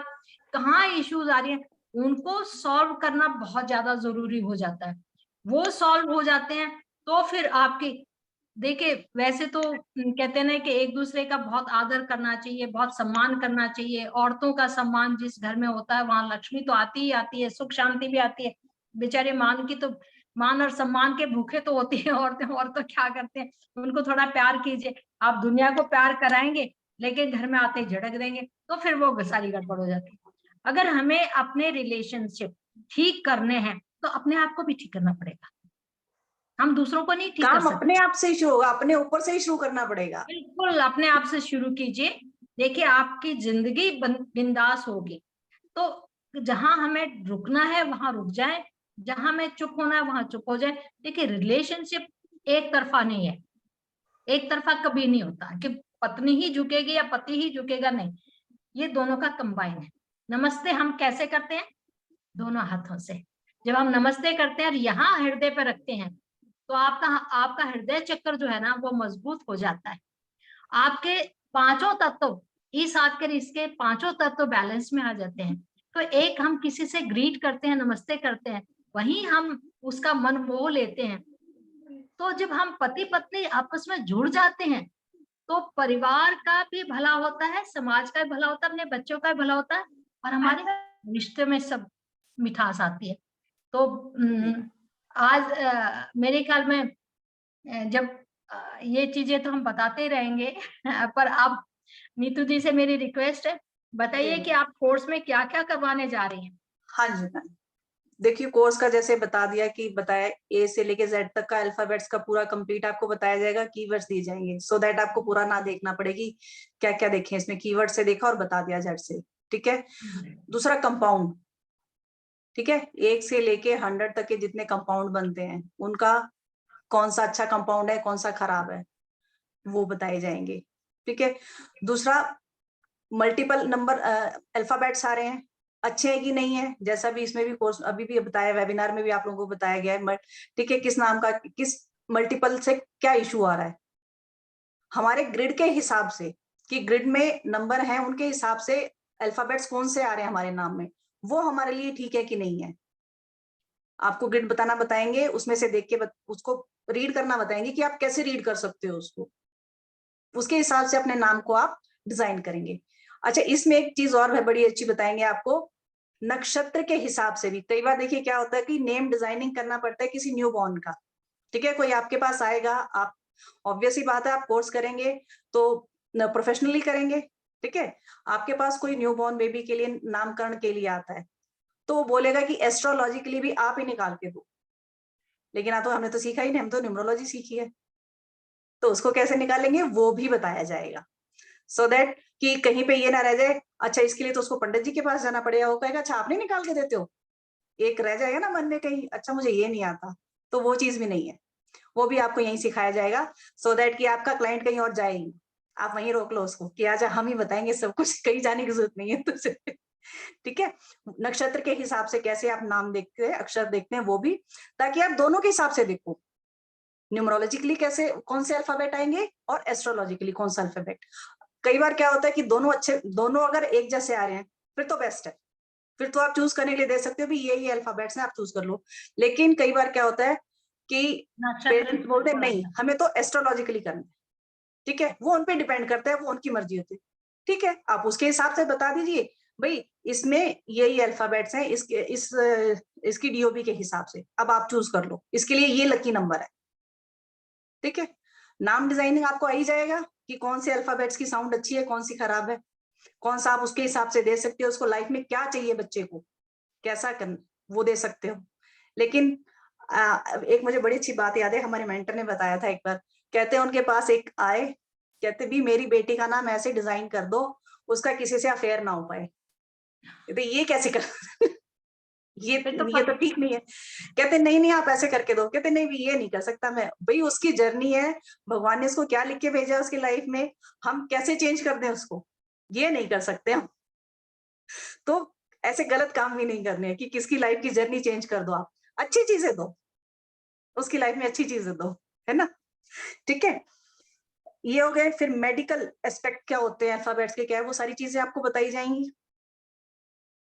कहाँ इश्यूज आ रही है, उनको सॉल्व करना बहुत ज्यादा जरूरी हो जाता है। वो सॉल्व हो जाते हैं तो फिर आपकी, देखिए वैसे तो कहते हैं ना कि एक दूसरे का बहुत आदर करना चाहिए, बहुत सम्मान करना चाहिए। औरतों का सम्मान जिस घर में होता है वहां लक्ष्मी तो आती ही आती है, सुख शांति भी आती है। बेचारे मान और सम्मान के भूखे तो होती है औरतें, और तो क्या करते हैं, उनको थोड़ा प्यार कीजिए। आप दुनिया को प्यार कराएंगे लेकिन घर में आते ही झड़क देंगे, तो फिर वो सारी गड़बड़ हो जाती है। अगर हमें अपने रिलेशनशिप ठीक करने हैं तो अपने आप को भी ठीक करना पड़ेगा, हम दूसरों को नहीं ठीक कर सकते। अपने आप से ही शुरू होगा, अपने ऊपर से ही शुरू करना पड़ेगा। बिल्कुल अपने आप से शुरू कीजिए, देखिए आपकी जिंदगी बिंदास होगी। तो जहां हमें रुकना है वहां रुक जाए, जहां हमें चुप होना है वहां चुप हो जाए। देखिए रिलेशनशिप एक तरफा नहीं है, एक तरफा कभी नहीं होता कि पत्नी ही झुकेगी या पति ही झुकेगा, नहीं, ये दोनों का कंबाइन है। नमस्ते हम कैसे करते हैं? दोनों हाथों से। जब हम नमस्ते करते हैं और यहाँ हृदय पे रखते हैं तो आपका हृदय चक्र जो है ना वो मजबूत हो जाता है। आपके पांचों तत्व, इस हाथ के इसके पांचों तत्व बैलेंस में आ जाते हैं। तो एक हम किसी से ग्रीट करते हैं, नमस्ते करते हैं, वहीं हम उसका मन मोह लेते हैं। तो जब हम पति पत्नी आपस में जुड़ जाते हैं तो परिवार का भी भला होता है, समाज का भी भला होता है, अपने बच्चों का भी भला होता है, और हमारे रिश्ते में सब मिठास आती है। तो आज मेरे ख्याल में जब ये चीजें तो हम बताते ही रहेंगे पर अब नीतू जी से मेरी रिक्वेस्ट है, बताइए कि आप कोर्स में क्या क्या करवाने जा रही हैं? हाँ जी मैम, देखिए कोर्स का जैसे बता दिया कि बताया ए से लेके जेड तक का अल्फाबेट्स का पूरा कंप्लीट आपको बताया जाएगा, कीवर्ड्स दिए जाएंगे सो दैट आपको पूरा ना देखना पड़ेगी क्या क्या देखें इसमें, कीवर्ड से देखा और बता दिया जेड से, ठीक है। दूसरा कंपाउंड, ठीक है, 1 से लेके 100 तक के जितने कंपाउंड बनते हैं उनका कौन सा अच्छा कंपाउंड है, कौन सा खराब है, वो बताए जाएंगे, ठीक है। दूसरा मल्टीपल नंबर अल्फाबेट्स आ रहे हैं, अच्छे हैं कि नहीं है, जैसा भी इसमें भी कोर्स अभी भी बताया, वेबिनार में भी आप लोगों को बताया गया है, ठीक है, किस नाम का किस मल्टीपल से क्या इशू आ रहा है, हमारे ग्रिड के हिसाब से कि ग्रिड में नंबर है उनके हिसाब से अल्फाबेट्स कौन से आ रहे हैं हमारे नाम में, वो हमारे लिए ठीक है कि नहीं है, आपको ग्रिड बताना बताएंगे, उसमें से देख के उसको रीड करना बताएंगे कि आप कैसे रीड कर सकते हो उसको, उसके हिसाब से अपने नाम को आप डिजाइन करेंगे। अच्छा, इसमें एक चीज और है बड़ी अच्छी बताएंगे आपको, नक्षत्र के हिसाब से भी कई बार देखिए क्या होता है कि नेम डिजाइनिंग करना पड़ता है किसी न्यू बॉर्न का, ठीक है, कोई आपके पास आएगा, आप ऑब्वियस ही बात है आप कोर्स करेंगे तो प्रोफेशनली करेंगे, ठीक है, आपके पास कोई न्यू बॉर्न बेबी के लिए नामकरण के लिए आता है तो वो बोलेगा कि एस्ट्रोलॉजिकली भी आप ही निकाल के दो, लेकिन तो हमने तो सीखा ही नहीं, हम तो न्यूमरोलॉजी सीखी है, तो उसको कैसे निकालेंगे वो भी बताया जाएगा, सो दैट कि कहीं पे ये ना रह जाए, अच्छा इसके लिए तो उसको पंडित जी के पास जाना पड़ेगा, वो कहेगा अच्छा आप नहीं निकाल के देते हो, एक रह जाएगा ना मन में कहीं, अच्छा मुझे ये नहीं आता, तो वो चीज भी नहीं है, वो भी आपको यहीं सिखाया जाएगा, सो दैट कि आपका क्लाइंट कहीं और जाए ही, आप वहीं रोक लो उसको कि आजा हम ही बताएंगे सब कुछ, कहीं जाने की जरूरत नहीं है तुझे, ठीक है। नक्षत्र के हिसाब से कैसे आप नाम देखते हैं, अक्षर देखते हैं, वो भी, ताकि आप दोनों के हिसाब से देखो, न्यूमरोलॉजिकली कैसे कौन से अल्फाबेट आएंगे और एस्ट्रोलॉजिकली कौन सा अल्फाबेट। कई बार क्या होता है कि दोनों अगर एक जैसे आ रहे हैं फिर तो बेस्ट है, फिर तो आप चूज करने के लिए दे सकते हो भी ये अल्फाबेट्स हैं आप चूज कर लो, लेकिन कई बार क्या होता है कि पेरेंट्स बोलते नहीं हमें तो एस्ट्रोलॉजिकली करना है, ठीक है, वो उन पे डिपेंड करता है, वो उनकी मर्जी होती है, ठीक है, आप उसके हिसाब से बता दीजिए भाई इसमें यही अल्फाबेट्स हैं, इसकी डीओबी के हिसाब से अब आप चूज कर लो, इसके लिए ये लकी नंबर है, ठीक है। नाम डिजाइनिंग आपको आ ही जाएगा कि कौन से अल्फाबेट्स की साउंड अच्छी है, कौन सी खराब है, कौन सा आप उसके हिसाब से दे सकते हो, उसको लाइफ में क्या चाहिए बच्चे को, कैसा करना वो दे सकते हो। लेकिन एक मुझे बड़ी अच्छी बात याद है, हमारे मेंटर ने बताया था एक बार, कहते हैं उनके पास एक आए, कहते भी मेरी बेटी का नाम ऐसे डिजाइन कर दो उसका किसी से अफेयर ना हो पाए। कहते ये कैसे कर ये तो ठीक नहीं है। कहते नहीं आप ऐसे करके दो, कहते नहीं भी ये नहीं कर सकता मैं, भाई उसकी जर्नी है, भगवान ने उसको क्या लिख के भेजा उसकी लाइफ में, हम कैसे चेंज कर दें उसको, ये नहीं कर सकते हम। तो ऐसे गलत काम भी नहीं करने कि किसकी लाइफ की जर्नी चेंज कर दो, आप अच्छी चीजें दो, उसकी लाइफ में अच्छी चीजें दो, है ना, ठीक है। ये हो गए। फिर मेडिकल एस्पेक्ट क्या होते हैं अल्फाबेट्स के, क्या है, वो सारी चीजें आपको बताई जाएंगी।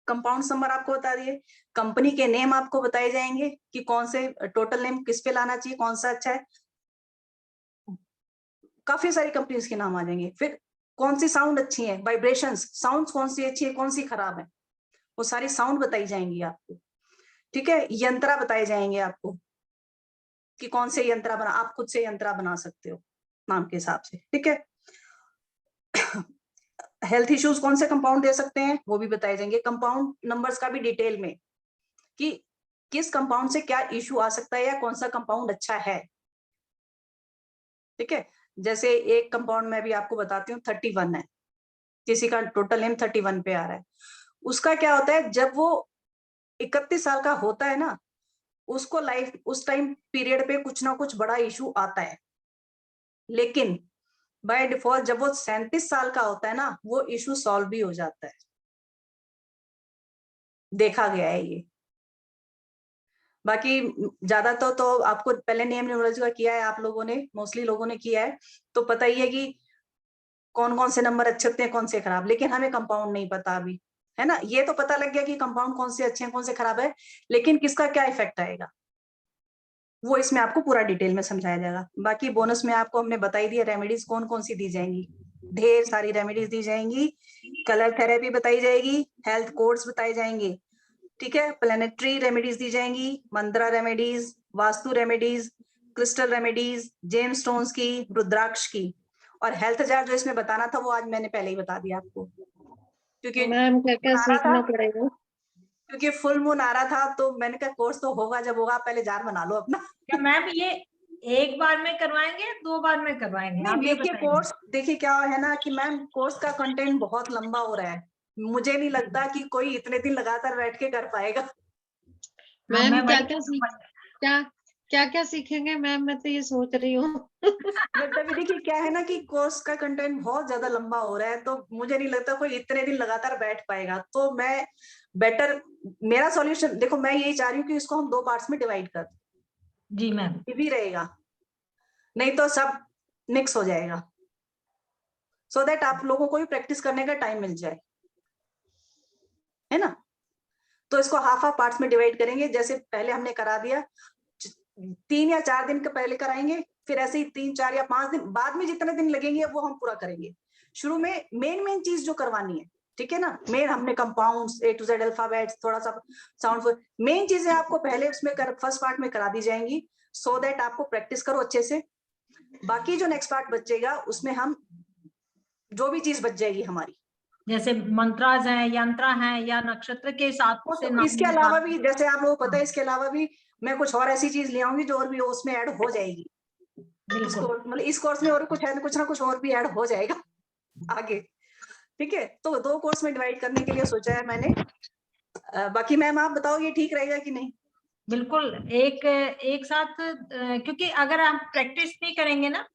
कंपाउंड नंबर आपको बता दिए, कंपनी के नेम आपको बताए जाएंगे कि कौन से टोटल नेम किस पे लाना चाहिए, कौन सा अच्छा है, काफी सारी कंपनीज के नाम आ जाएंगे। फिर कौन सी साउंड अच्छी है, वाइब्रेशंस साउंड कौन सी अच्छी है, कौन सी खराब है, वो सारी साउंड बताई जाएंगी आपको, ठीक है। यंत्रा बताए जाएंगे आपको कि कौन से यंत्रा बना, आप खुद से यंत्रा बना सकते हो नाम के हिसाब से, ठीक है। हेल्थ इश्यूज कौन से कंपाउंड दे सकते हैं वो भी बताए जाएंगे, कंपाउंड नंबर्स का भी डिटेल में कि किस कंपाउंड से क्या इश्यू आ सकता है या कौन सा कंपाउंड अच्छा है, ठीक है। जैसे एक कंपाउंड में भी आपको बताती हूँ 31 है, किसी का टोटल नेम 31 पे आ रहा है, उसका क्या होता है जब वो 31 साल का होता है ना, उसको लाइफ उस टाइम पीरियड पे कुछ ना कुछ बड़ा इशू आता है, लेकिन बाय डिफॉल्ट जब वो 37 साल का होता है ना, वो इशू सॉल्व भी हो जाता है, देखा गया है ये। बाकी ज्यादा तो आपको पहले नेम न्यूमरोलॉजी का किया है आप लोगों ने, मोस्टली लोगों ने किया है, तो पता ही है कि कौन कौन से नंबर अच्छे होते हैं कौन से खराब, लेकिन हमें कंपाउंड नहीं पता अभी, है ना। ये तो पता लग गया कि कंपाउंड कौन से अच्छे हैं कौन से खराब है, लेकिन किसका क्या इफेक्ट आएगा वो इसमें आपको पूरा डिटेल में समझाया जाएगा। बाकी बोनस में आपको हमने बताई दिया रेमेडीज कौन कौन सी दी जाएंगी, ढेर सारी रेमेडीज दी जाएंगी, कलर थेरेपी बताई जाएगी, हेल्थ कोड्स बताए जाएंगे, ठीक है, प्लेनेटरी रेमेडीज दी जाएंगी, mantra remedies, vastu remedies, crystal remedies, gemstones की, रुद्राक्ष की, और हेल्थ जार जो इसमें बताना था वो आज मैंने पहले ही बता दिया आपको, क्योंकि मैम क्या क्या सीखना पड़ेगा, क्योंकि फुल मून आ रहा था तो मैंने कहा कोर्स तो होगा, जब होगा आप पहले जार बना लो अपना। क्या मैम ये एक बार में करवाएंगे 2 बार में करवाएंगे? आप देखिए कोर्स, देखिए क्या है ना कि मैम कोर्स का कंटेंट बहुत लंबा हो रहा है, मुझे नहीं लगता कि कोई इतने दिन लगातार बैठ के कर पाएगा। मैम क्या क्या सीखेंगे मैम, मैं तो ये सोच रही हूँ। मतलब देखिए क्या है ना कि कोर्स का कंटेंट बहुत ज्यादा लंबा हो रहा है, तो मुझे नहीं लगता कोई इतने दिन लगातार बैठ पाएगा, तो मैं बेटर मेरा सॉल्यूशन देखो, मैं यही चाह रही हूँ कि इसको हम 2 पार्ट्स में डिवाइड कर दें। जी मैम, ये भी रहेगा, नहीं तो सब मिक्स हो जाएगा, सो दैट आप लोगों को भी प्रैक्टिस करने का टाइम मिल जाए, है ना। तो इसको हाफ पार्ट्स में डिवाइड करेंगे, जैसे पहले हमने करा दिया 3 या 4 दिन के पहले कराएंगे, फिर ऐसे ही 3, 4 या 5 दिन बाद में जितने दिन लगेंगे वो हम पूरा करेंगे। शुरू में मेन चीज जो करवानी है, ठीक है ना, मेन हमने compounds A to Z alphabets, थोड़ा सा साउंड, मेन चीजें आपको पहले उसमें फर्स्ट पार्ट में करा दी जाएंगी, सो दैट आपको प्रैक्टिस करो अच्छे से। बाकी जो नेक्स्ट पार्ट बचेगा उसमें हम जो भी चीज बच जाएगी हमारी, जैसे मंत्राज हैं, यंत्र हैं, या नक्षत्र के हिसाब से नाम इसके अलावा भी, जैसे आप लोगों को पता है, इसके अलावा भी मैं कुछ और ऐसी चीज ले आऊंगी जो और भी उसमें ऐड हो जाएगी, मतलब इस कोर्स में और कुछ है, कुछ ना कुछ और भी ऐड हो जाएगा आगे, ठीक है। तो 2 कोर्स में डिवाइड करने के लिए सोचा है मैंने। बाकी मैम आप बताओ ये ठीक रहेगा कि नहीं? बिल्कुल एक साथ, क्योंकि अगर आप प्रैक्टिस नहीं करेंगे ना,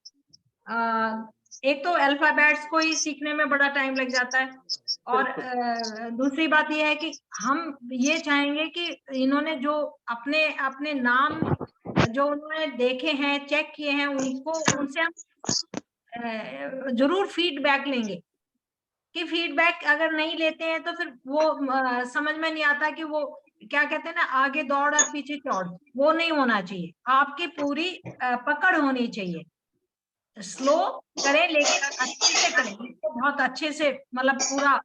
एक तो अल्फाबेट्स को ही सीखने में बड़ा टाइम लग जाता है, और दूसरी बात यह है कि हम ये चाहेंगे कि इन्होंने जो अपने अपने नाम जो उन्होंने देखे हैं, चेक किए हैं, उनसे हम जरूर फीडबैक लेंगे, कि फीडबैक अगर नहीं लेते हैं तो फिर वो समझ में नहीं आता कि वो क्या कहते हैं ना, आगे दौड़ और पीछे चौड़, वो नहीं होना चाहिए। आपकी पूरी पकड़ होनी चाहिए। स्लो करें लेकिन अच्छे से करें, इसको बहुत अच्छे से मतलब पूरा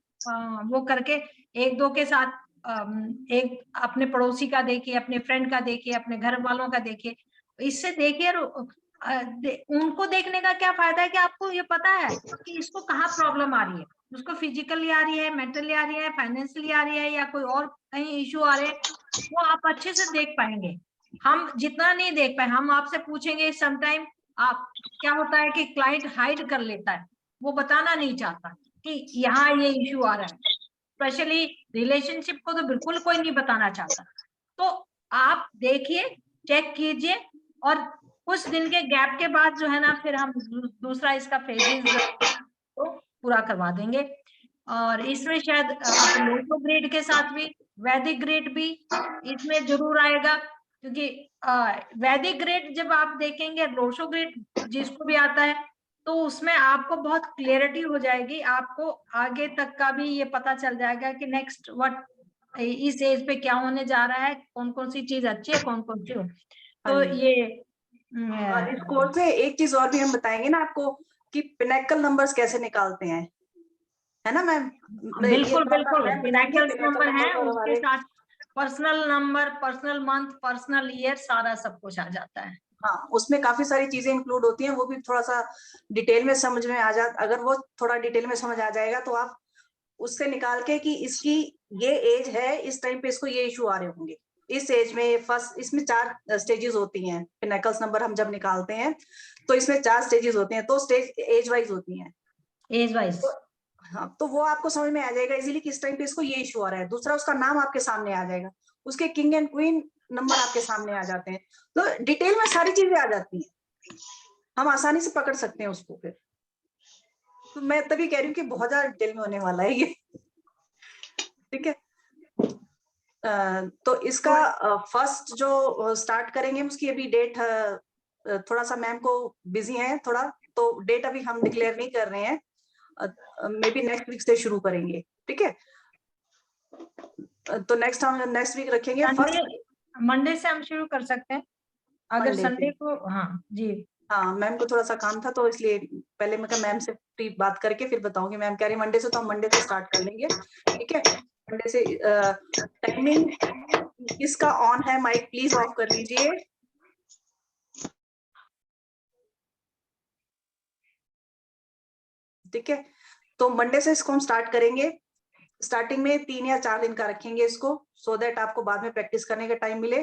वो करके एक दो के साथ एक अपने पड़ोसी का देखिए, अपने फ्रेंड का देखिए, अपने घर वालों का देखिए। इससे देखिए उनको देखने का क्या फायदा है कि आपको ये पता है कि इसको कहाँ प्रॉब्लम आ रही है, उसको फिजिकली आ रही है, मेंटली आ रही है, फाइनेंशियली आ रही है, या कोई और कहीं इश्यू आ रहे हैं, वो आप अच्छे से देख पाएंगे। हम जितना नहीं देख पाए, हम आपसे पूछेंगे समटाइम, आप क्या होता है कि क्लाइंट हाइड कर लेता है, वो बताना नहीं चाहता कि यहाँ ये इश्यू आ रहा है। स्पेशली रिलेशनशिप को तो बिल्कुल कोई नहीं बताना चाहता। तो आप देखिए, चेक कीजिए, और कुछ दिन के गैप के बाद जो है ना, फिर हम दूसरा इसका फेजेस तो पूरा करवा देंगे। और इसमें शायद आप लोशो ग्रेड के साथ भी वैदिक ग्रेड भी इसमें जरूर आएगा, क्योंकि वैदिक ग्रेड जब आप देखेंगे, लोशो ग्रेड जिसको भी आता है, तो उसमें आपको बहुत क्लियरिटी हो जाएगी, आपको आगे तक का भी ये पता चल जाएगा कि नेक्स्ट व्हाट इस एज पे क्या होने जा रहा है, कौन कौन सी चीज अच्छी है, कौन कौन सी हो। तो ये और इस कोर्स में एक चीज और भी हम बताएंगे ना आपको कि पिनैकल नंबर्स कैसे निकालते हैं, है ना मैम? बिल्कुल बिल्कुल, पिनैकल नंबर है, उसके साथ personal number, personal month, personal year, सारा सब कुछ आ जाता है। हाँ, उसमें काफी सारी चीजें इंक्लूड होती हैं, वो भी थोड़ा सा डिटेल में समझ में आ जा, अगर वो थोड़ा डिटेल में समझ आ जाएगा तो आप उससे निकाल के कि इसकी ये एज है, इस टाइम पे इसको ये इशू आ रहे होंगे, इस एज में फर्स्ट, इसमें 4 स्टेजेस होती हैं। पिनैकल्स नंबर हम जब निकालते हैं तो इसमें 4 स्टेजेस होते हैं, तो स्टेज एज वाइज होती हैं, एज वाइज। हाँ, तो वो आपको समझ में आ जाएगा इजीली कि इस टाइम पे इसको ये इशू आ रहा है। दूसरा, उसका नाम आपके सामने आ जाएगा, उसके किंग एंड क्वीन नंबर आपके सामने आ जाते हैं, तो डिटेल में सारी चीजें आ जाती हैं, हम आसानी से पकड़ सकते हैं उसको। फिर तो मैं तभी कह रही हूँ कि बहुत ज्यादा डिटेल में होने वाला है ये, ठीक है। तो इसका फर्स्ट जो स्टार्ट करेंगे, उसकी अभी डेट थोड़ा सा मैम को बिजी है थोड़ा, तो डेट अभी हम डिक्लेयर नहीं कर रहे हैं, मे बी नेक्स्ट वीक से शुरू करेंगे, ठीक है। तो नेक्स्ट हम नेक्स्ट वीक रखेंगे। मंडे से हम शुरू कर सकते हैं अगर संडे को। हाँ जी, हाँ, मैम को थोड़ा सा काम था तो इसलिए पहले मैं मैम से बात करके फिर बताऊंगी। मैम कह रही मंडे से, तो हम मंडे से स्टार्ट कर लेंगे, ठीक है। मंडे से टाइमिंग किसका ऑन है? माइक प्लीज ऑफ कर लीजिए। ठीक है, तो मंडे से इसको हम स्टार्ट करेंगे। स्टार्टिंग में 3 या 4 दिन का रखेंगे इसको, सो दैट आपको बाद में प्रैक्टिस करने का टाइम मिले।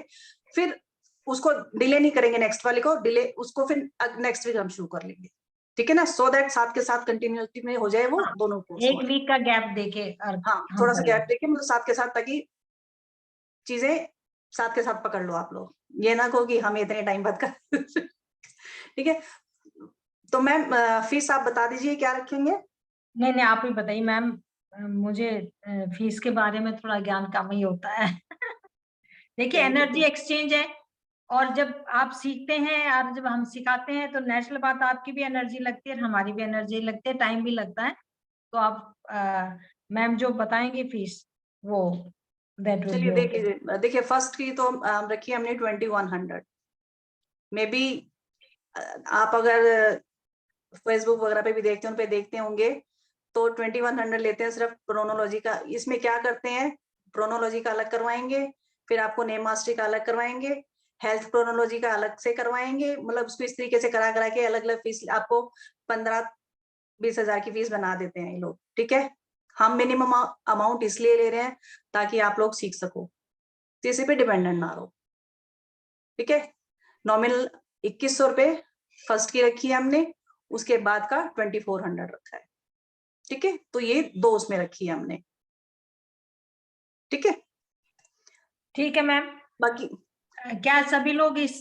फिर उसको डिले नहीं करेंगे, नेक्स्ट वाले को डिले, उसको फिर नेक्स्ट वीक हम शुरू कर लेंगे, ठीक है ना, सो दैट साथ के साथ कंटिन्यूटी में हो जाए वो दोनों कोर्स। एक वीक का गैप देके, हाँ, थोड़ा सा गैप देके, मतलब साथ के साथ, ताकि चीजें साथ के साथ पकड़ लो आप लोग, ये ना कहो कि हम इतने टाइम बाद कर ठीक है। तो मैम फीस आप बता दीजिए क्या रखेंगे? नहीं नहीं, आप ही बताइए मैम, मुझे फीस के बारे में थोड़ा ज्ञान कम ही होता है। देखिए, एनर्जी एक्सचेंज है, और जब आप सीखते हैं और जब हम सिखाते हैं तो नेचुरल बात, आपकी भी एनर्जी लगती है, हमारी भी एनर्जी लगती है, टाइम भी लगता है। तो आप मैम जो बताएंगे फीस, वो चलिए देखिए फर्स्ट की तो रखी हमने 2100। मे बी आप अगर फेसबुक वगैरह पे भी देखते हैं, उन पे देखते होंगे, तो 2100 लेते हैं सिर्फ प्रोनोलॉजी का। इसमें क्या करते हैं, प्रोनोलॉजी का अलग करवाएंगे, फिर आपको नेम मास्टरी का अलग करवाएंगे, हेल्थ प्रोनोलॉजी का अलग से करवाएंगे, मतलब उसको इस तरीके से करा के अलग अलग फीस आपको 15-20 हजार की फीस बना देते हैं ये लोग, ठीक है। हम मिनिमम अमाउंट इसलिए ले रहे हैं ताकि आप लोग सीख सको, किसी पे डिपेंडेंट ना रहो, ठीक है। नॉमिनल 2100 रुपए फर्स्ट की रखी है हमने, उसके बाद का 2400 रखा है, ठीक है। तो ये 2 उसमें रखी है हमने, ठीक है। ठीक है मैम। बाकी क्या सभी लोग इस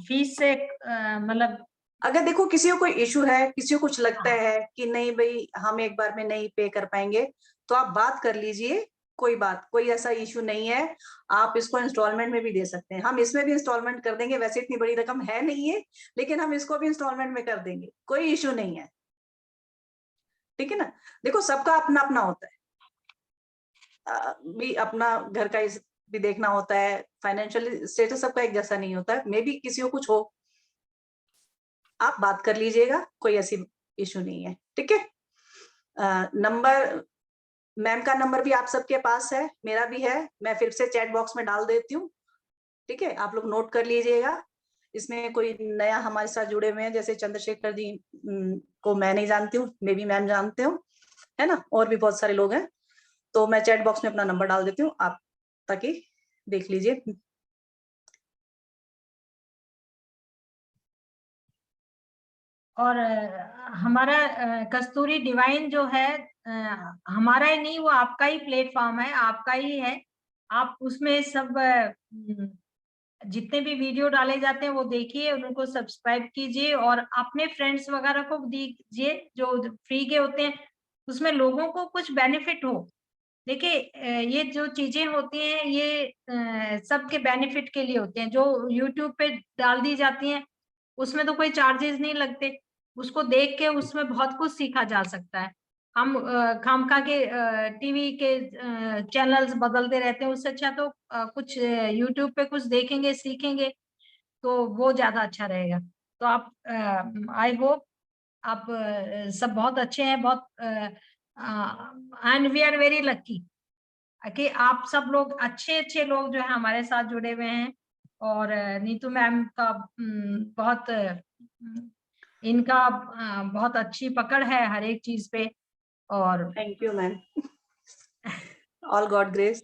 फीस से मतलब, अगर देखो किसी को कोई इशू है, किसी को कुछ लगता है कि नहीं भाई हम एक बार में नहीं पे कर पाएंगे, तो आप बात कर लीजिए, कोई ऐसा इशू नहीं है। आप इसको इंस्टॉलमेंट में भी दे सकते हैं, हम इसमें भी इंस्टॉलमेंट कर देंगे, वैसे इतनी बड़ी रकम है नहीं है, लेकिन हम इसको भी इंस्टॉलमेंट में कर देंगे, कोई इशू नहीं है, ठीक है ना। देखो सबका अपना अपना होता है, भी अपना घर का भी देखना होता है, फाइनेंशियल स्टेटस सबका एक जैसा नहीं होता है, मे बी किसी को कुछ हो, आप बात कर लीजिएगा, कोई ऐसी इशू नहीं है, ठीक है। नंबर, मैम का नंबर भी आप सबके पास है, मेरा भी है, मैं फिर से चैट बॉक्स में डाल देती हूँ, ठीक है, आप लोग नोट कर लीजिएगा। इसमें कोई नया हमारे साथ जुड़े हुए हैं, जैसे चंद्रशेखर जी को मैं नहीं जानती हूँ, मे बी मैम जानते हो, है ना, और भी बहुत सारे लोग हैं, तो मैं चैट बॉक्स में अपना नंबर डाल देती हूँ, आप ताकि देख लीजिए। और हमारा कस्तूरी डिवाइन जो है हमारा ही नहीं, वो आपका ही प्लेटफॉर्म है, आपका ही है। आप उसमें सब जितने भी वीडियो डाले जाते हैं वो देखिए, उनको सब्सक्राइब कीजिए और अपने फ्रेंड्स वगैरह को दीजिए जो फ्री के होते हैं, उसमें लोगों को कुछ बेनिफिट हो। देखिए ये जो चीजें होती हैं ये सबके बेनिफिट के लिए होते हैं। जो यूट्यूब पे डाल दी जाती हैं उसमें तो कोई चार्जेस नहीं लगते, उसको देख के उसमें बहुत कुछ सीखा जा सकता है। हम खामखा के टीवी के चैनल्स बदलते रहते हैं, उससे अच्छा तो कुछ यूट्यूब पे कुछ देखेंगे सीखेंगे तो वो ज्यादा अच्छा रहेगा। तो आप आई होप आप सब बहुत अच्छे हैं, बहुत and we are very lucky कि आप सब लोग अच्छे अच्छे लोग जो है हमारे साथ जुड़े हुए हैं। और नीतू मैम का बहुत इनका बहुत अच्छी पकड़ है हर एक चीज पे। और thank you ma'am, all God grace.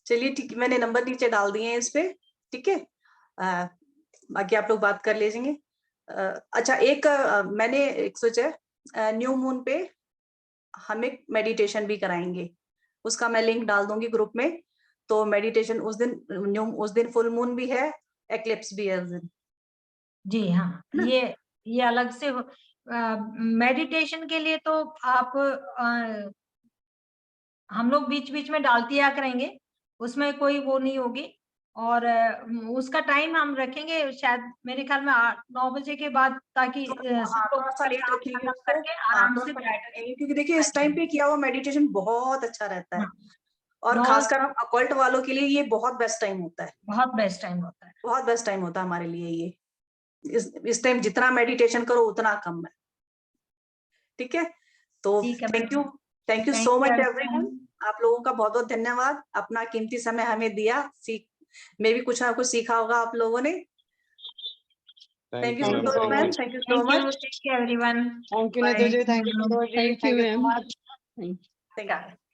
चलिए ठीक, मैंने नंबर नीचे डाल दिए हैं इस पे, ठीक है, बाकी आप लोग बात कर लीजिए। अच्छा, एक मैंने एक सोचा, न्यू मून पे हम एक मेडिटेशन भी कराएंगे, उसका मैं लिंक डाल दूंगी ग्रुप में। तो मेडिटेशन उस दिन फुल मून भी है, एक्लिप्स भी है उस दिन। जी हाँ, ये अलग से मेडिटेशन के लिए तो आप हम लोग बीच बीच में डालती आ करेंगे, उसमें कोई वो नहीं होगी। और उसका टाइम हम रखेंगे शायद मेरे ख्याल में 8-9 बजे के बाद, ताकि सब लोग थोड़ा सा लेट काम रखेंगे खत्म उसको, करके आराम से थोड़ा सा बैठ लेट, क्योंकि देखिए इस टाइम पे किया हुआ मेडिटेशन बहुत अच्छा रहता है, और 9 खासकर हम अकल्ट वालों के लिए ये बहुत बेस्ट टाइम होता है, बहुत बेस्ट टाइम होता है, बहुत बेस्ट टाइम होता है हमारे लिए ये। इस टाइम जितना मेडिटेशन करो उतना कम है, ठीक है। तो ठीक है। Thank you so much everyone, आप लोगों का बहुत बहुत धन्यवाद, अपना कीमती समय हमें दिया, मैं भी कुछ ना कुछ सीखा होगा आप लोगों ने। Thank you Santosh ma'am, thank you so much, everyone, thank you Neetu ji, thank you ma'am. Thank you.